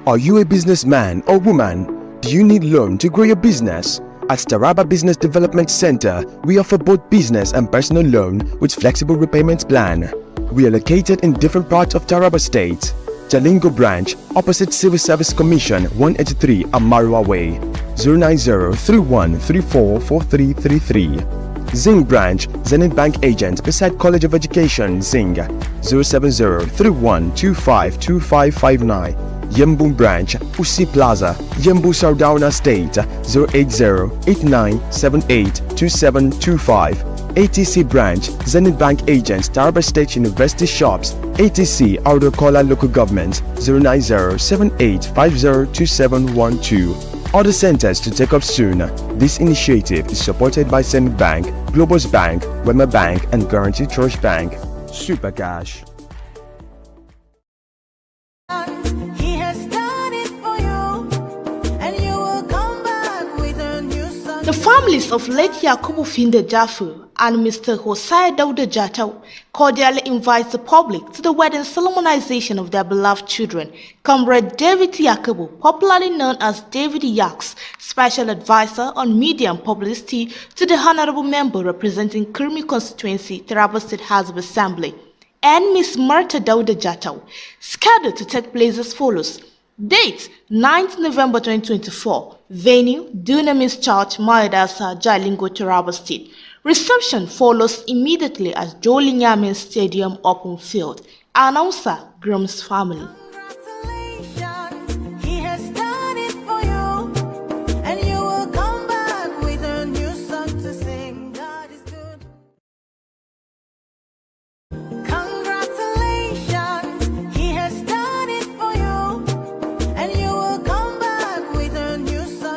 Are you a businessman or woman? Do you need loan to grow your business? At TARABA Business Development Center, we offer both business and personal loan with flexible repayment plan. We are located in different parts of Taraba State. Jalingo branch, opposite Civil Service Commission, 183 Amarua Way, 090-3134-4333. Zing branch, Zenith Bank agent beside College of Education, Zing, 070-3125-2559. Yembu branch, Usi Plaza, Yembu Sardauna State, 080-8978-2725. ATC branch, Zenith Bank agents, Taraba State University shops, ATC Audokola Local Government, 090-7850-2712. Other centers to take up soon. This initiative is supported by Zenith Bank, Globus Bank, Wema Bank, and Guarantee Trust Bank. Super Cash. He has done it for you, and you will come back The families of late Yakubu Finde Jaffu and Mr. Hosai Dauda Jatau cordially invite the public to the wedding solemnization of their beloved children, Comrade David Yakubu, popularly known as David Yaks, Special Advisor on Media and Publicity to the Honorable Member representing Kurmi Constituency, TARABA State House of Assembly, and Miss Marta Dauda Jatau, scheduled to take place as follows. Date 9th November 2024. Venue Dunamis Church, Mayadasa, Jalingo, Taraba State. Reception follows immediately at Jolinyamin Stadium Open Field. Announcer Groom's family.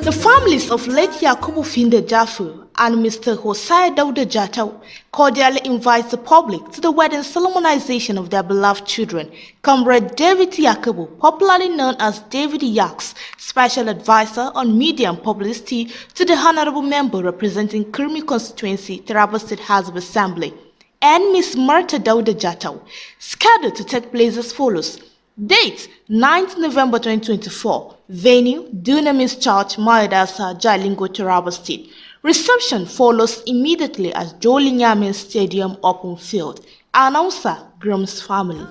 The families of late Yakubu Finde Jaffu and Mr. Hosai Dauda Jatau cordially invite the public to the wedding solemnization of their beloved children, Comrade David Yakubu, popularly known as David Yaks, Special Advisor on Media and Publicity to the Honorable Member representing Kurmi Constituency, TARABA State House of Assembly, and Miss Marta Dauda Jatau, scheduled to take place as follows. Date 9th November 2024. Venue Dunamis Church, Mayadasa, Jalingo, Taraba State. Reception follows immediately at Jolinyamin Stadium Open Field. Announcer Groom's family.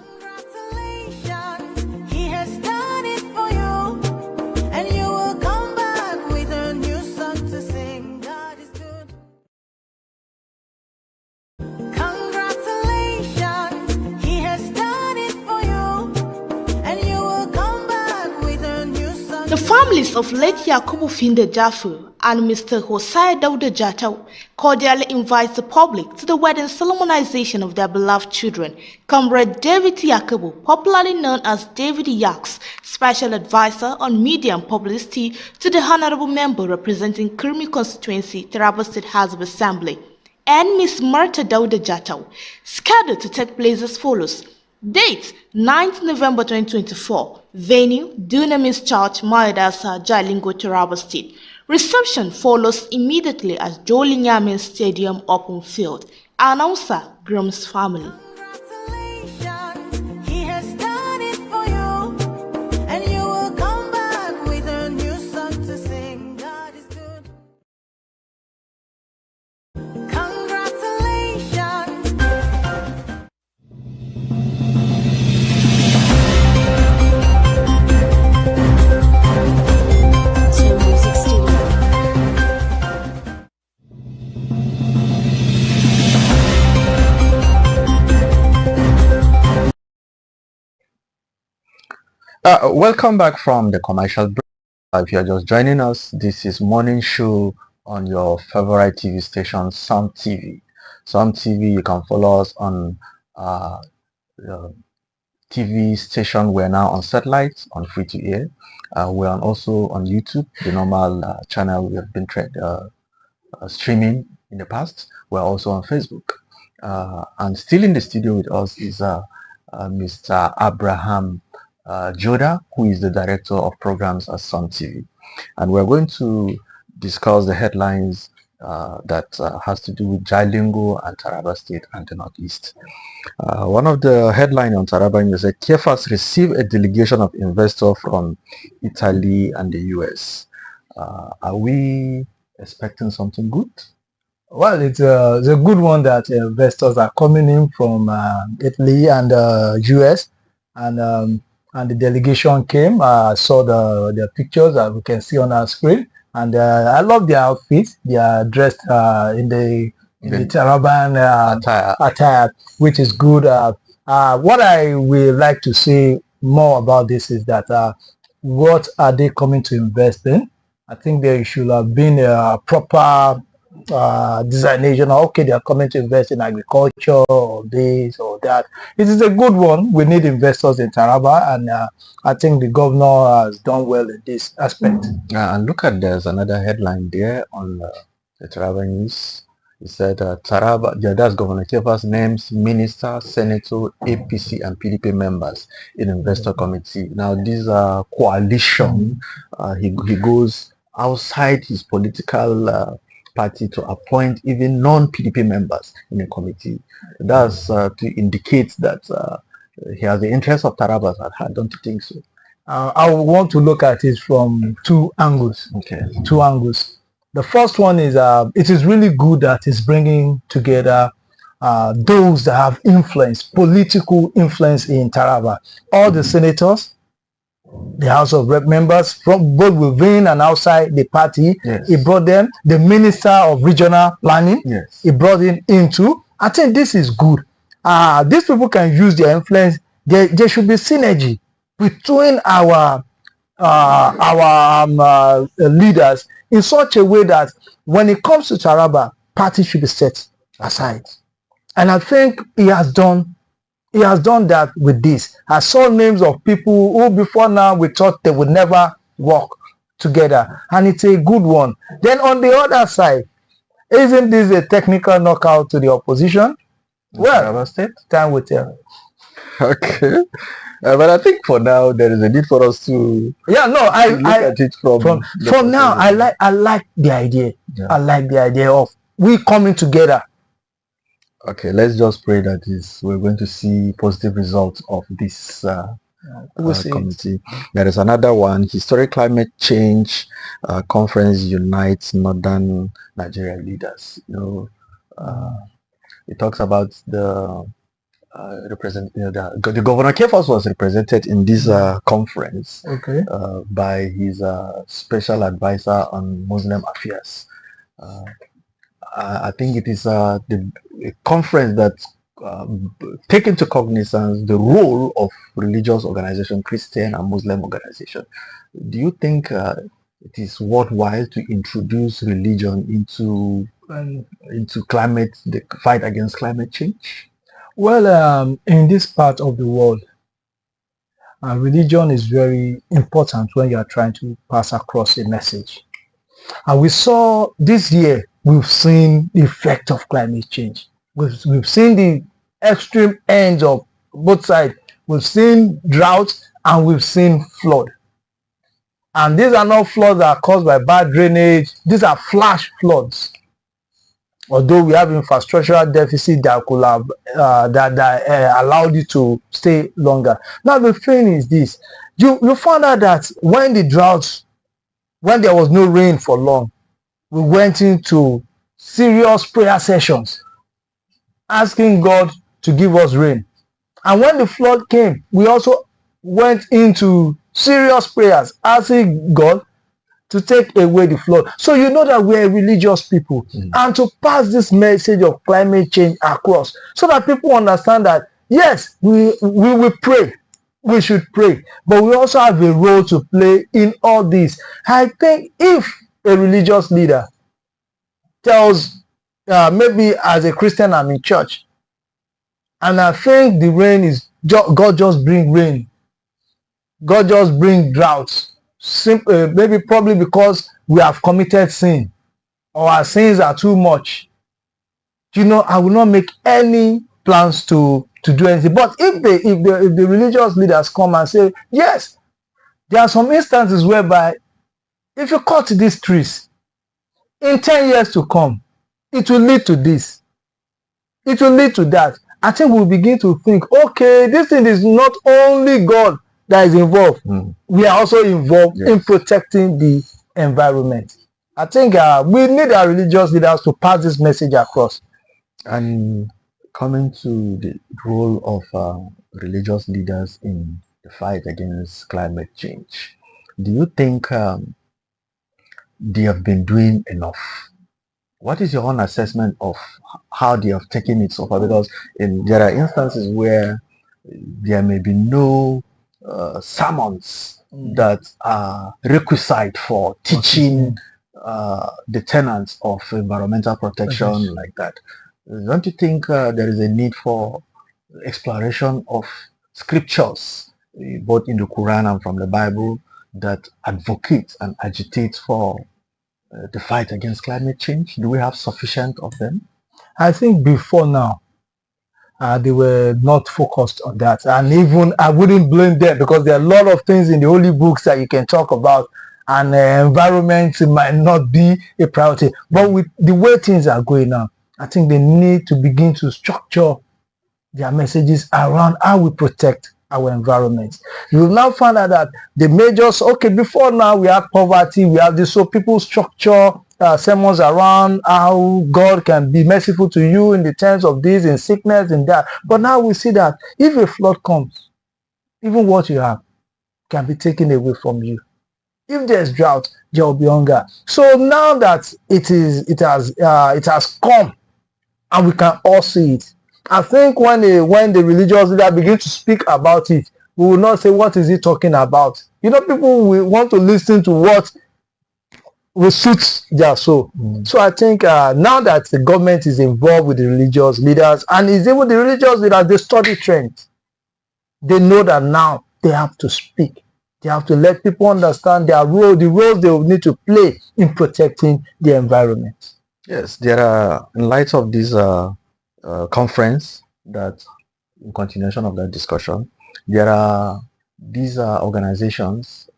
The families of late Yakubu Finde Jaffu and Mr. Hosai Dauda Jatau cordially invite the public to the wedding solemnization of their beloved children, Comrade David Yakubu, popularly known as David Yaks, Special Advisor on Media and Publicity to the Honorable Member representing Kurmi Constituency, TARABA State House of Assembly, and Miss Marta Dauda Jatau, scheduled to take place as follows. Date 9th November 2024. Venue Dunamis Church, Mayadasa, Jalingo, Taraba State. Reception follows immediately at Jolinyamin Stadium Open Field. Announcer Groom's family. Welcome back from the commercial break. If you are just joining us, this is morning show on your favorite TV station, Some TV. Some TV, you can follow us on the TV station. We're now on satellite, on free to air. We're also on YouTube, the normal channel we have been streaming in the past. We're also on Facebook. And still in the studio with us is Mr. Abraham Joda, who is the director of programs at Sun TV, and we're going to discuss the headlines that has to do with Jalingo and Taraba State and the Northeast. One of the headlines on Taraba is that KEFAS received a delegation of investors from Italy and the US. Are we expecting something good? Well, it's a good one that investors are coming in from Italy and US, and the delegation came. I saw the pictures that we can see on our screen, and I love their outfits. They are dressed in the Taraban attire, which is good. What I would like to say more about this is that what are they coming to invest in? I think there should have been a proper designation. Okay, they are coming to invest in agriculture or this or that. It is a good one. We need investors in Taraba, and I think the governor has done well in this aspect. And look at, there's another headline there on the Taraba news. He said Taraba, that's Governor Kefa's names minister, senator, APC and PDP members in investor committee. Now these are coalition. He goes outside his political party to appoint even non-PDP members in a committee. That's to indicate that he has the interest of Tarabas at heart. Don't you think so? I want to look at it from two angles. Okay. Two angles. The first one is it is really good that it's bringing together those that have influence, political influence in Taraba. All the senators, the House of Rep members from both within and outside the party. Yes. He brought them. The Minister of Regional Planning. Yes. He brought him into. I think this is good. These people can use their influence. There should be synergy between our leaders in such a way that when it comes to Taraba, party should be set aside. And I think he has done that with this. I saw names of people who before now we thought they would never work together, and it's a good one. Then on the other side, isn't this a technical knockout to the opposition? Well, time will tell. Okay. But I think for now there is a need for us to look at it from now. I like the idea. Yeah. I like the idea of we coming together. Okay, let's just pray that we're going to see positive results of this committee. There is another one: Historic Climate Change Conference unites Northern Nigeria leaders. It talks about the the Governor Kefos was represented in this conference by his special advisor on Muslim affairs. I think it is a conference that take into cognizance the role of religious organization, Christian and Muslim organization. Do you think it is worthwhile to introduce religion into the fight against climate change? Well, in this part of the world, religion is very important when you are trying to pass across a message. And we saw this year, we've seen the effect of climate change. We've seen the extreme ends of both sides. We've seen drought and we've seen flood. And these are not floods that are caused by bad drainage. These are flash floods. Although we have infrastructural deficit that could have allowed you to stay longer. Now the thing is this: you found out that when the drought, when there was no rain for long, we went into serious prayer sessions, asking God to give us rain. And when the flood came, we also went into serious prayers, asking God to take away the flood. So you know that we're religious people, and to pass this message of climate change across so that people understand that yes, we will pray, we should pray, but we also have a role to play in all this. I think if a religious leader tells, maybe as a Christian I'm in church, and I think the rain is, God just bring rain, God just bring droughts, maybe probably because we have committed sin or our sins are too much. I will not make any plans to do anything. But if the religious leaders come and say, yes, there are some instances whereby if you cut these trees, in 10 years to come, it will lead to this, it will lead to that. I think we'll begin to think, okay, this thing is not only God that is involved. We are also involved in protecting the environment. I think we need our religious leaders to pass this message across. And coming to the role of religious leaders in the fight against climate change, do you think they have been doing enough? What is your own assessment of how they have taken it so far? Because there are instances where there may be no sermons that are requisite for teaching the tenets of environmental protection like that. Don't you think there is a need for exploration of scriptures, both in the Quran and from the Bible, that advocate and agitate for the fight against climate change? Do we have sufficient of them? I think before now, they were not focused on that. And even I wouldn't blame them, because there are a lot of things in the holy books that you can talk about and environment might not be a priority. But with the way things are going now, I think they need to begin to structure their messages around how we protect our environment. You will now find out that the majors, okay, before now we have poverty, we have this, so people structure sermons around how God can be merciful to you in the terms of this, in sickness, and that. But now we see that if a flood comes, even what you have can be taken away from you. If there's drought, there will be hunger. So now that it has come, and we can all see it, I think when the religious leader begin to speak about it, we will not say, what is he talking about? You know, people will want to listen to what will suit their soul. So I think now that the government is involved with the religious leaders, and is even the religious leaders, they study trends. They know that now they have to speak. They have to let people understand their role, the role they will need to play in protecting the environment. Yes, there are, in light of this conference, that in continuation of that discussion, there are these organizations,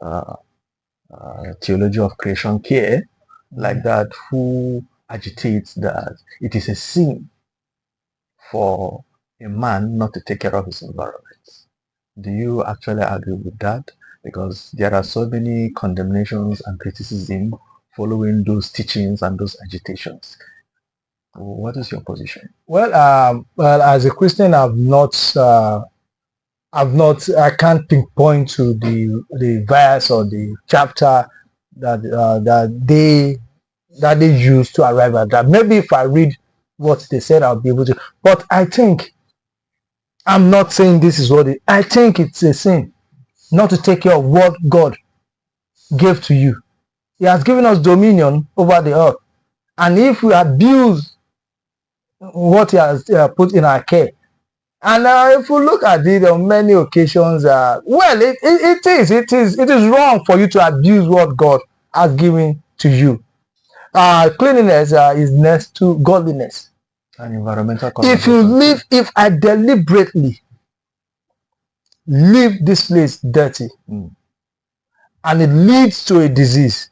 Theology of Creation Care, like that, who agitates that it is a sin for a man not to take care of his environment. Do you actually agree with that? Because there are so many condemnations and criticism following those teachings and those agitations. What is your position? Well, as a Christian, I can't pinpoint to the verse or the chapter that they use to arrive at that. Maybe if I read what they said, I'll be able to. But I think, I'm not saying this is what I think it's a sin not to take care of what God gave to you. He has given us dominion over the earth, and if we abuse what He has put in our care, and if we look at it on many occasions, it is wrong for you to abuse what God has given to you. Cleanliness is next to godliness. And environmental if I deliberately leave this place dirty, and it leads to a disease,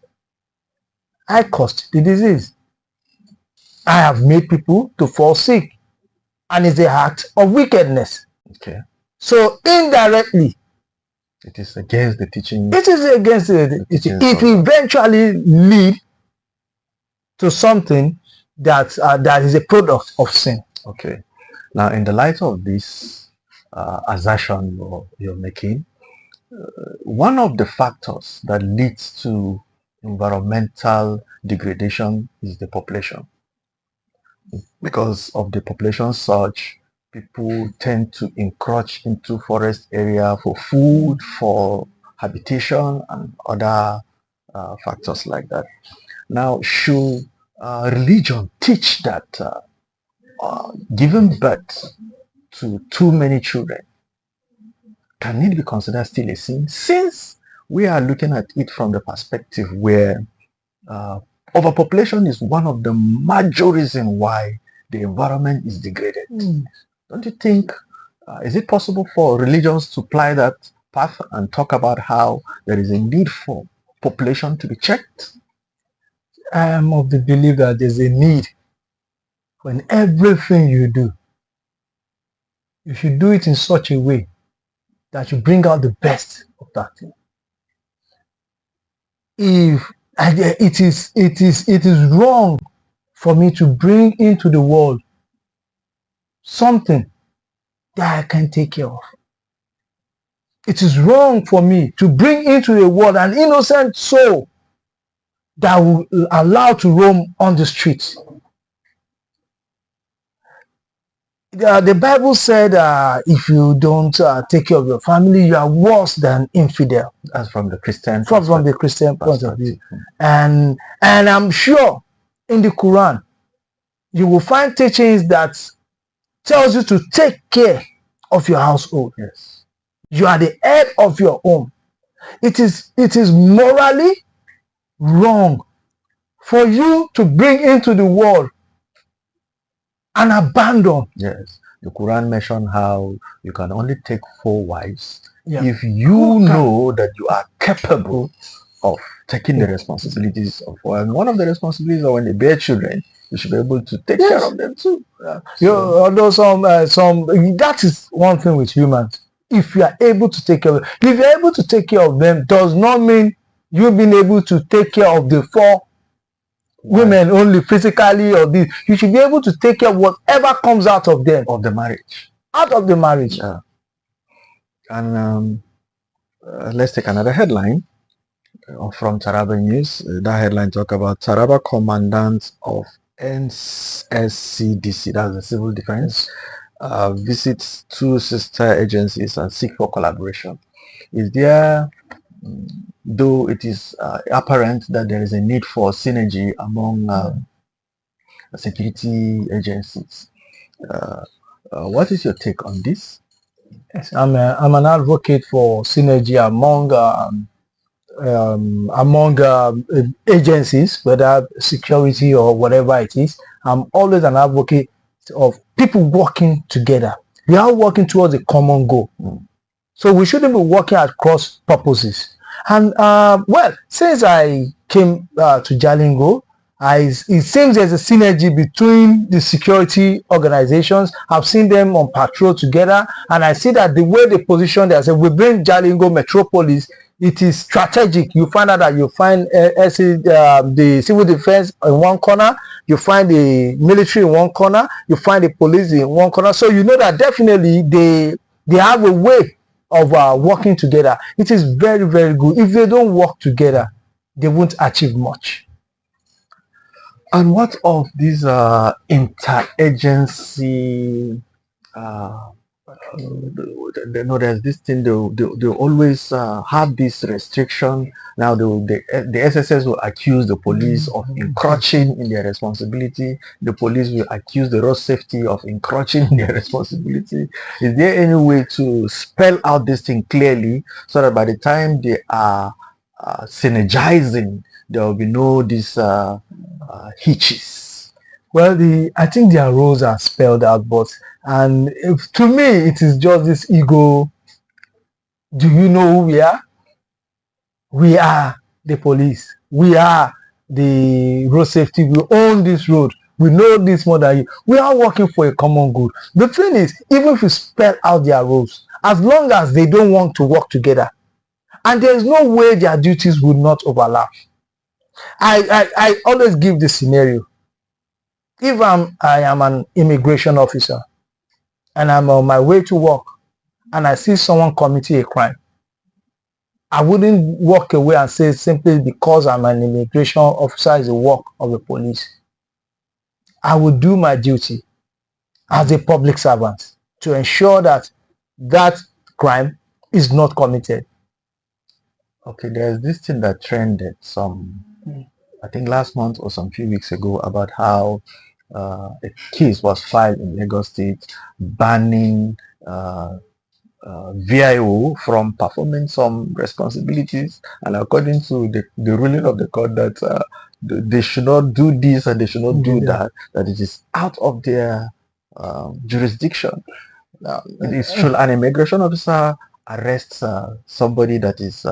I caused the disease. I have made people to fall sick, and it's the act of wickedness. Okay. So indirectly, it is against the teaching. It is against the teaching. It will eventually lead to something that is a product of sin. Okay. Now, in the light of this assertion you're making, one of the factors that leads to environmental degradation is the population. Because of the population surge, people tend to encroach into forest area for food, for habitation, and other factors like that. Now, should religion teach that giving birth to too many children, can it be considered still a sin, since we are looking at it from the perspective where overpopulation is one of the major reasons why the environment is degraded? Don't you think, is it possible for religions to ply that path and talk about how there is a need for population to be checked? I am of the belief that there's a need when everything you do, you should do it in such a way that you bring out the best of that thing. If it is wrong for me to bring into the world something that I can take care of. It is wrong for me to bring into the world an innocent soul that will allow to roam on the streets. The Bible said if you don't take care of your family, you are worse than infidel. That's from the Christian from the Christian point of view. And I'm sure in the Quran you will find teachings that tells you to take care of your household. Yes. You are the head of your home. It is morally wrong for you to bring into the world and abandon. Yes. The Quran mentioned how you can only take 4 wives if you know that you are capable of taking the responsibilities of, and one of the responsibilities are when they bear children, you should be able to take care of them too. Although some that is one thing with humans. If you are able to take care of them, if you're able to take care of them, does not mean you've been able to take care of the four women only physically or this. You should be able to take care of whatever comes out of them. Of the marriage. Out of the marriage. Yeah. And let's take another headline from Taraba News. That headline talk about Taraba Commandant of NSCDC, that's the Civil Defense, visits two sister agencies and seek for collaboration. Is there, though it is apparent that there is a need for synergy among security agencies, what is your take on this? Yes, I'm an advocate for synergy among agencies, whether security or whatever it is. I'm always an advocate of people working together. We are working towards a common goal. So we shouldn't be working at cross purposes. And well, since I came to Jalingo, it seems there's a synergy between the security organizations. I've seen them on patrol together, and I see that the way they position themselves, we bring Jalingo Metropolis, it is strategic. You find out that you find the civil defense in one corner, you find the military in one corner, you find the police in one corner. So you know that definitely they have a way of working together. It is very, very good. If they don't work together, they won't achieve much. And what of these interagency? There's this thing. They always have this restriction. Now the SSS will accuse the police of encroaching in their responsibility. The police will accuse the road safety of encroaching in their responsibility. Is there any way to spell out this thing clearly so that by the time they are synergizing, there will be no these hitches? Well, I think their roles are spelled out, but to me it is just this ego. Do you know who we are? We are the police. We are the road safety. We own this road. We know this more than you. We are working for a common good. The thing is, even if you spell out their roles, as long as they don't want to work together, and there is no way their duties would not overlap. I always give this scenario. If I am an immigration officer and I'm on my way to work and I see someone committing a crime, I wouldn't walk away and say simply because I'm an immigration officer is the work of the police. I would do my duty as a public servant to ensure that that crime is not committed. Okay, there's this thing that trended I think last month or some few weeks ago, about how a case was filed in Lagos State banning VIO from performing some responsibilities, and according to the ruling of the court that they should not do this and they should not do that it is out of their jurisdiction. Now, should an immigration officer arrest somebody that is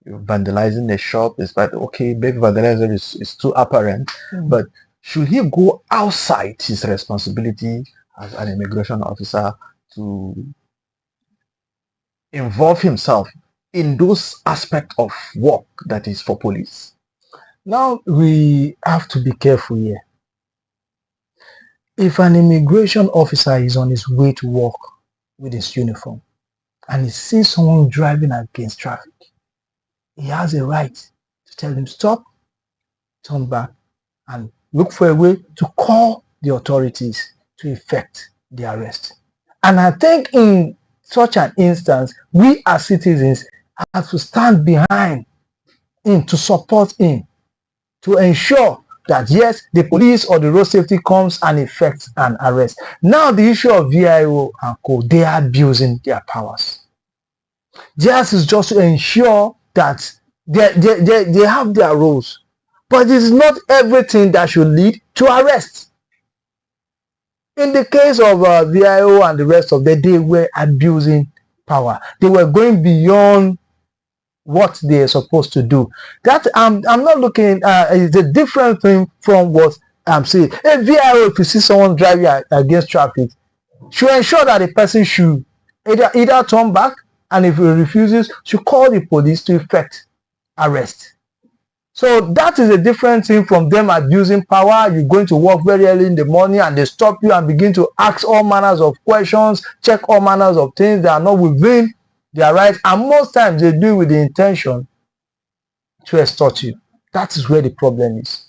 vandalizing the shop? Despite maybe vandalism is too apparent, but should he go outside his responsibility as an immigration officer to involve himself in those aspects of work that is for police? Now we have to be careful here. If an immigration officer is on his way to work with his uniform and he sees someone driving against traffic, he has a right to tell him stop, turn back, and look for a way to call the authorities to effect the arrest. And I think in such an instance, we as citizens have to stand behind him, to support him, to ensure that yes, the police or the road safety comes and effects an arrest. Now the issue of VIO and co, they are abusing their powers. Theirs is just to ensure that they have their roles. But it is not everything that should lead to arrest. In the case of VIO and the rest of them, they were abusing power. They were going beyond what they are supposed to do. That I'm not looking. It's a different thing from what I'm saying. A VIO, if you see someone driving against traffic, should ensure that the person should either turn back, and if he refuses, should call the police to effect arrest. So that is a different thing from them abusing power. You're going to work very early in the morning and they stop you and begin to ask all manners of questions, check all manners of things that are not within their rights. And most times they do it with the intention to extort you. That is where the problem is.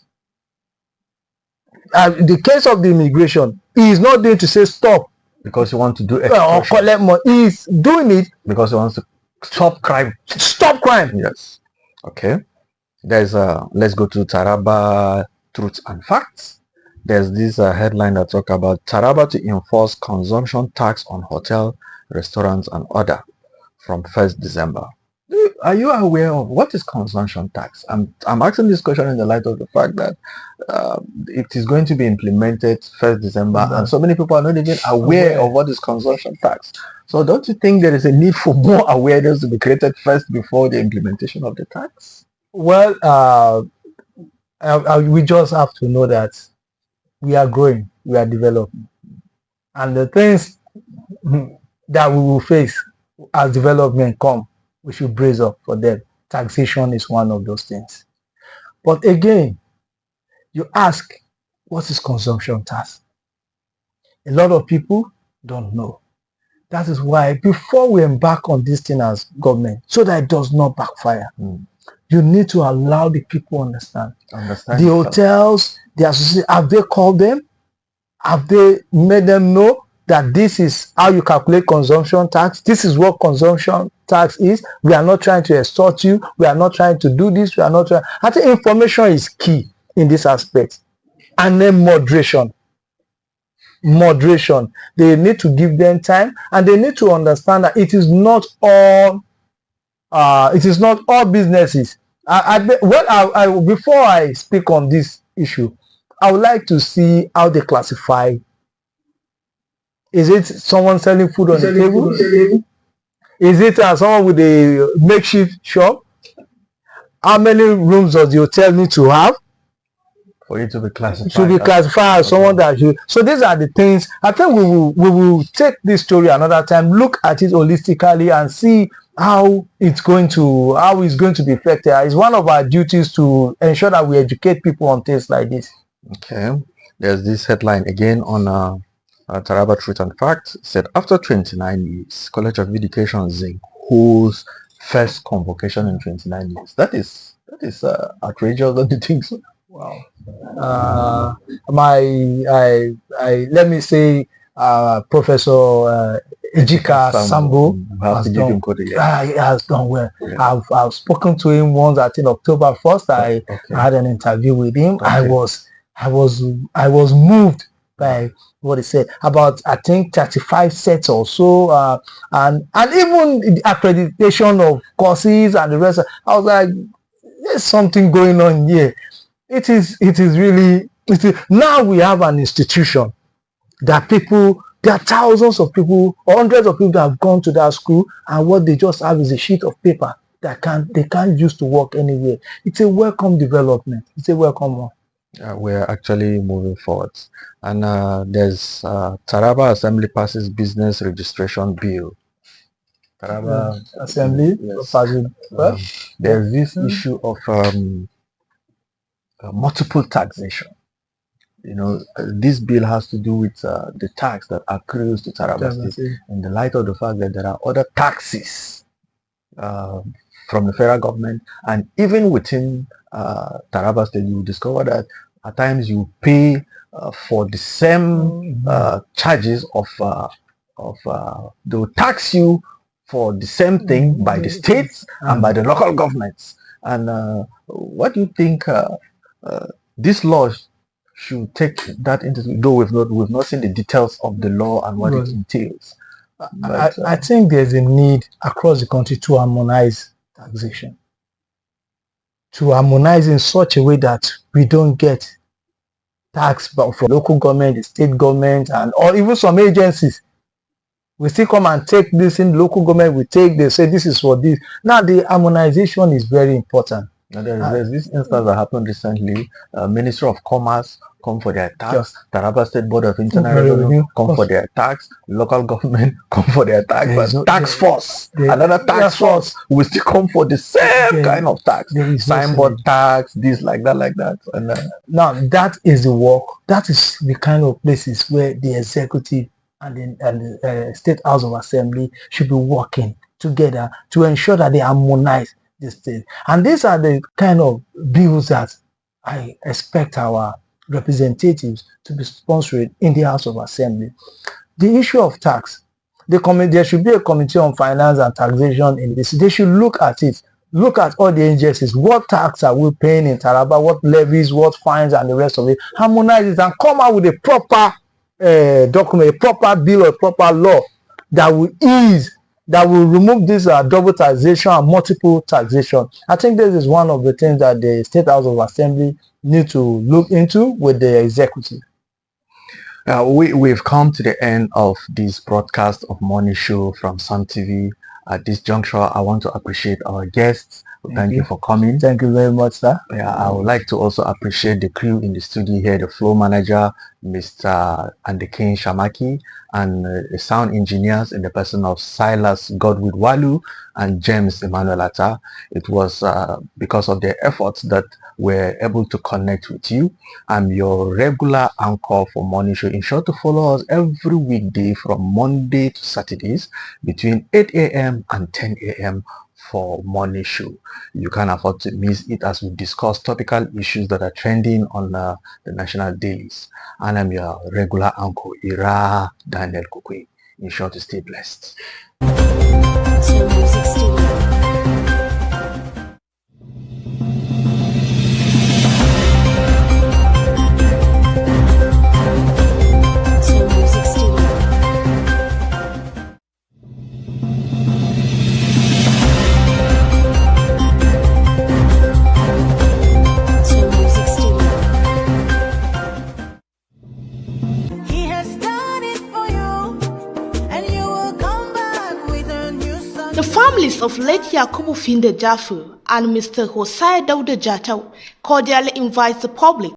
The case of the immigration, he is not doing to say stop because he wants to do or collect money. He is doing it because he wants to stop crime. Stop crime. Yes. Okay. There's let's go to TARABA Truth and Facts. There's this headline that talk about TARABA to enforce consumption tax on hotel, restaurants, and other from 1st December. Are you aware of what is consumption tax? I'm asking this question in the light of the fact that it is going to be implemented 1st December, and so many people are not even aware of what is consumption tax. So don't you think there is a need for more awareness to be created first before the implementation of the tax? Well, we just have to know that we are growing, we are developing, and the things that we will face as development come, we should brace up for them. Taxation is one of those things. But again, you ask, what is consumption tax? A lot of people don't know. That is why before we embark on this thing as government, so that it does not backfire, you need to allow the people understand. The hotels, the association, have they called them? Have they made them know that this is how you calculate consumption tax? This is what consumption tax is. We are not trying to extort you. We are not trying to do this. We are not trying. I think information is key in this aspect. And then moderation. Moderation. They need to give them time, and they need to understand that it is not all businesses. Before I speak on this issue, I would like to see how they classify. Is it someone selling food on the table? Is it someone with a makeshift shop? How many rooms does the hotel need to have for it to be classified? To be classified as someone that you. So these are the things. I think we will take this story another time, look at it holistically, and see how it's going to be affected. It's one of our duties to ensure that we educate people on things like this. Okay. There's this headline again on TARABA Truth and Facts. Said after 29 years, College of Education Zinc holds first convocation in 29 years. That is outrageous, don't you think so? Wow. Let me say, Professor Ejika Sambo has done well. Yeah. I've spoken to him once. I think October 1st. I had an interview with him. Okay. I was moved by what he said about, I think, 35 sets or so, and even the accreditation of courses and the rest. I was like, there's something going on here. It is really. Now we have an institution that there are thousands of people, hundreds of people that have gone to that school, and what they just have is a sheet of paper that they can't use to work anywhere. It's a welcome development. It's a welcome one. We're actually moving forward, and there's TARABA Assembly passes business registration bill. TARABA Assembly passes. There's this issue of multiple taxation. You know, this bill has to do with the tax that accrues to TARABA State in the light of the fact that there are other taxes from the federal government, and even within TARABA State, you will discover that at times you pay for the same charges they will tax you for the same thing by the states and by the local governments. And what do you think this law should take that into, though we've not seen the details of the law and what it entails? But, I think there's a need across the country to harmonize taxation, to harmonize in such a way that we don't get tax for local government, the state government, or even some agencies We still come and take this in local government. We take, they say this is for this. Now the harmonization is very important. Now there's this instance that happened recently. Ministry of Commerce come for their tax. Yes. Taraba State Board of Internal Revenue come for their tax. Local government come for their tax. But tax force, another tax force, will still come for the same kind of tax. Signboard tax, this, like that. And now that is the work. That is the kind of places where the executive and the State House of Assembly should be working together to ensure that they harmonize the state. And these are the kind of bills that I expect our representatives to be sponsoring in the House of Assembly. The issue of tax, there should be a committee on finance and taxation in this. They should look at it. Look at all the agencies. What tax are we paying in Taraba? What levies, what fines, and the rest of it. Harmonize it and come out with a proper document, a proper bill, or a proper law that will remove this double taxation and multiple taxation. I think this is one of the things that the State House of Assembly need to look into with the executive. We've come to the end of this broadcast of Morning Show from Sun TV. At this juncture, I want to appreciate our guests. Thank you for coming. Thank you very much, sir. Yeah, I would like to also appreciate the crew in the studio here, the floor manager, Mr. Andekin Shamaki, and the sound engineers in the person of Silas Godwin Walu and James Emmanuel Atta. It was because of their efforts that we're able to connect with you. I'm your regular anchor for Morning Show. Ensure to follow us every weekday from Monday to Saturdays between 8 a.m. and 10 a.m. for Morning Show. You can't afford to miss it as we discuss topical issues that are trending on the national dailies. And I'm your regular anchor, Ira Daniel Kukwe. Ensure to stay blessed. The families of late Yakubu Finde Jaffer and Mr. Hosai Dauda Jatau cordially invite the public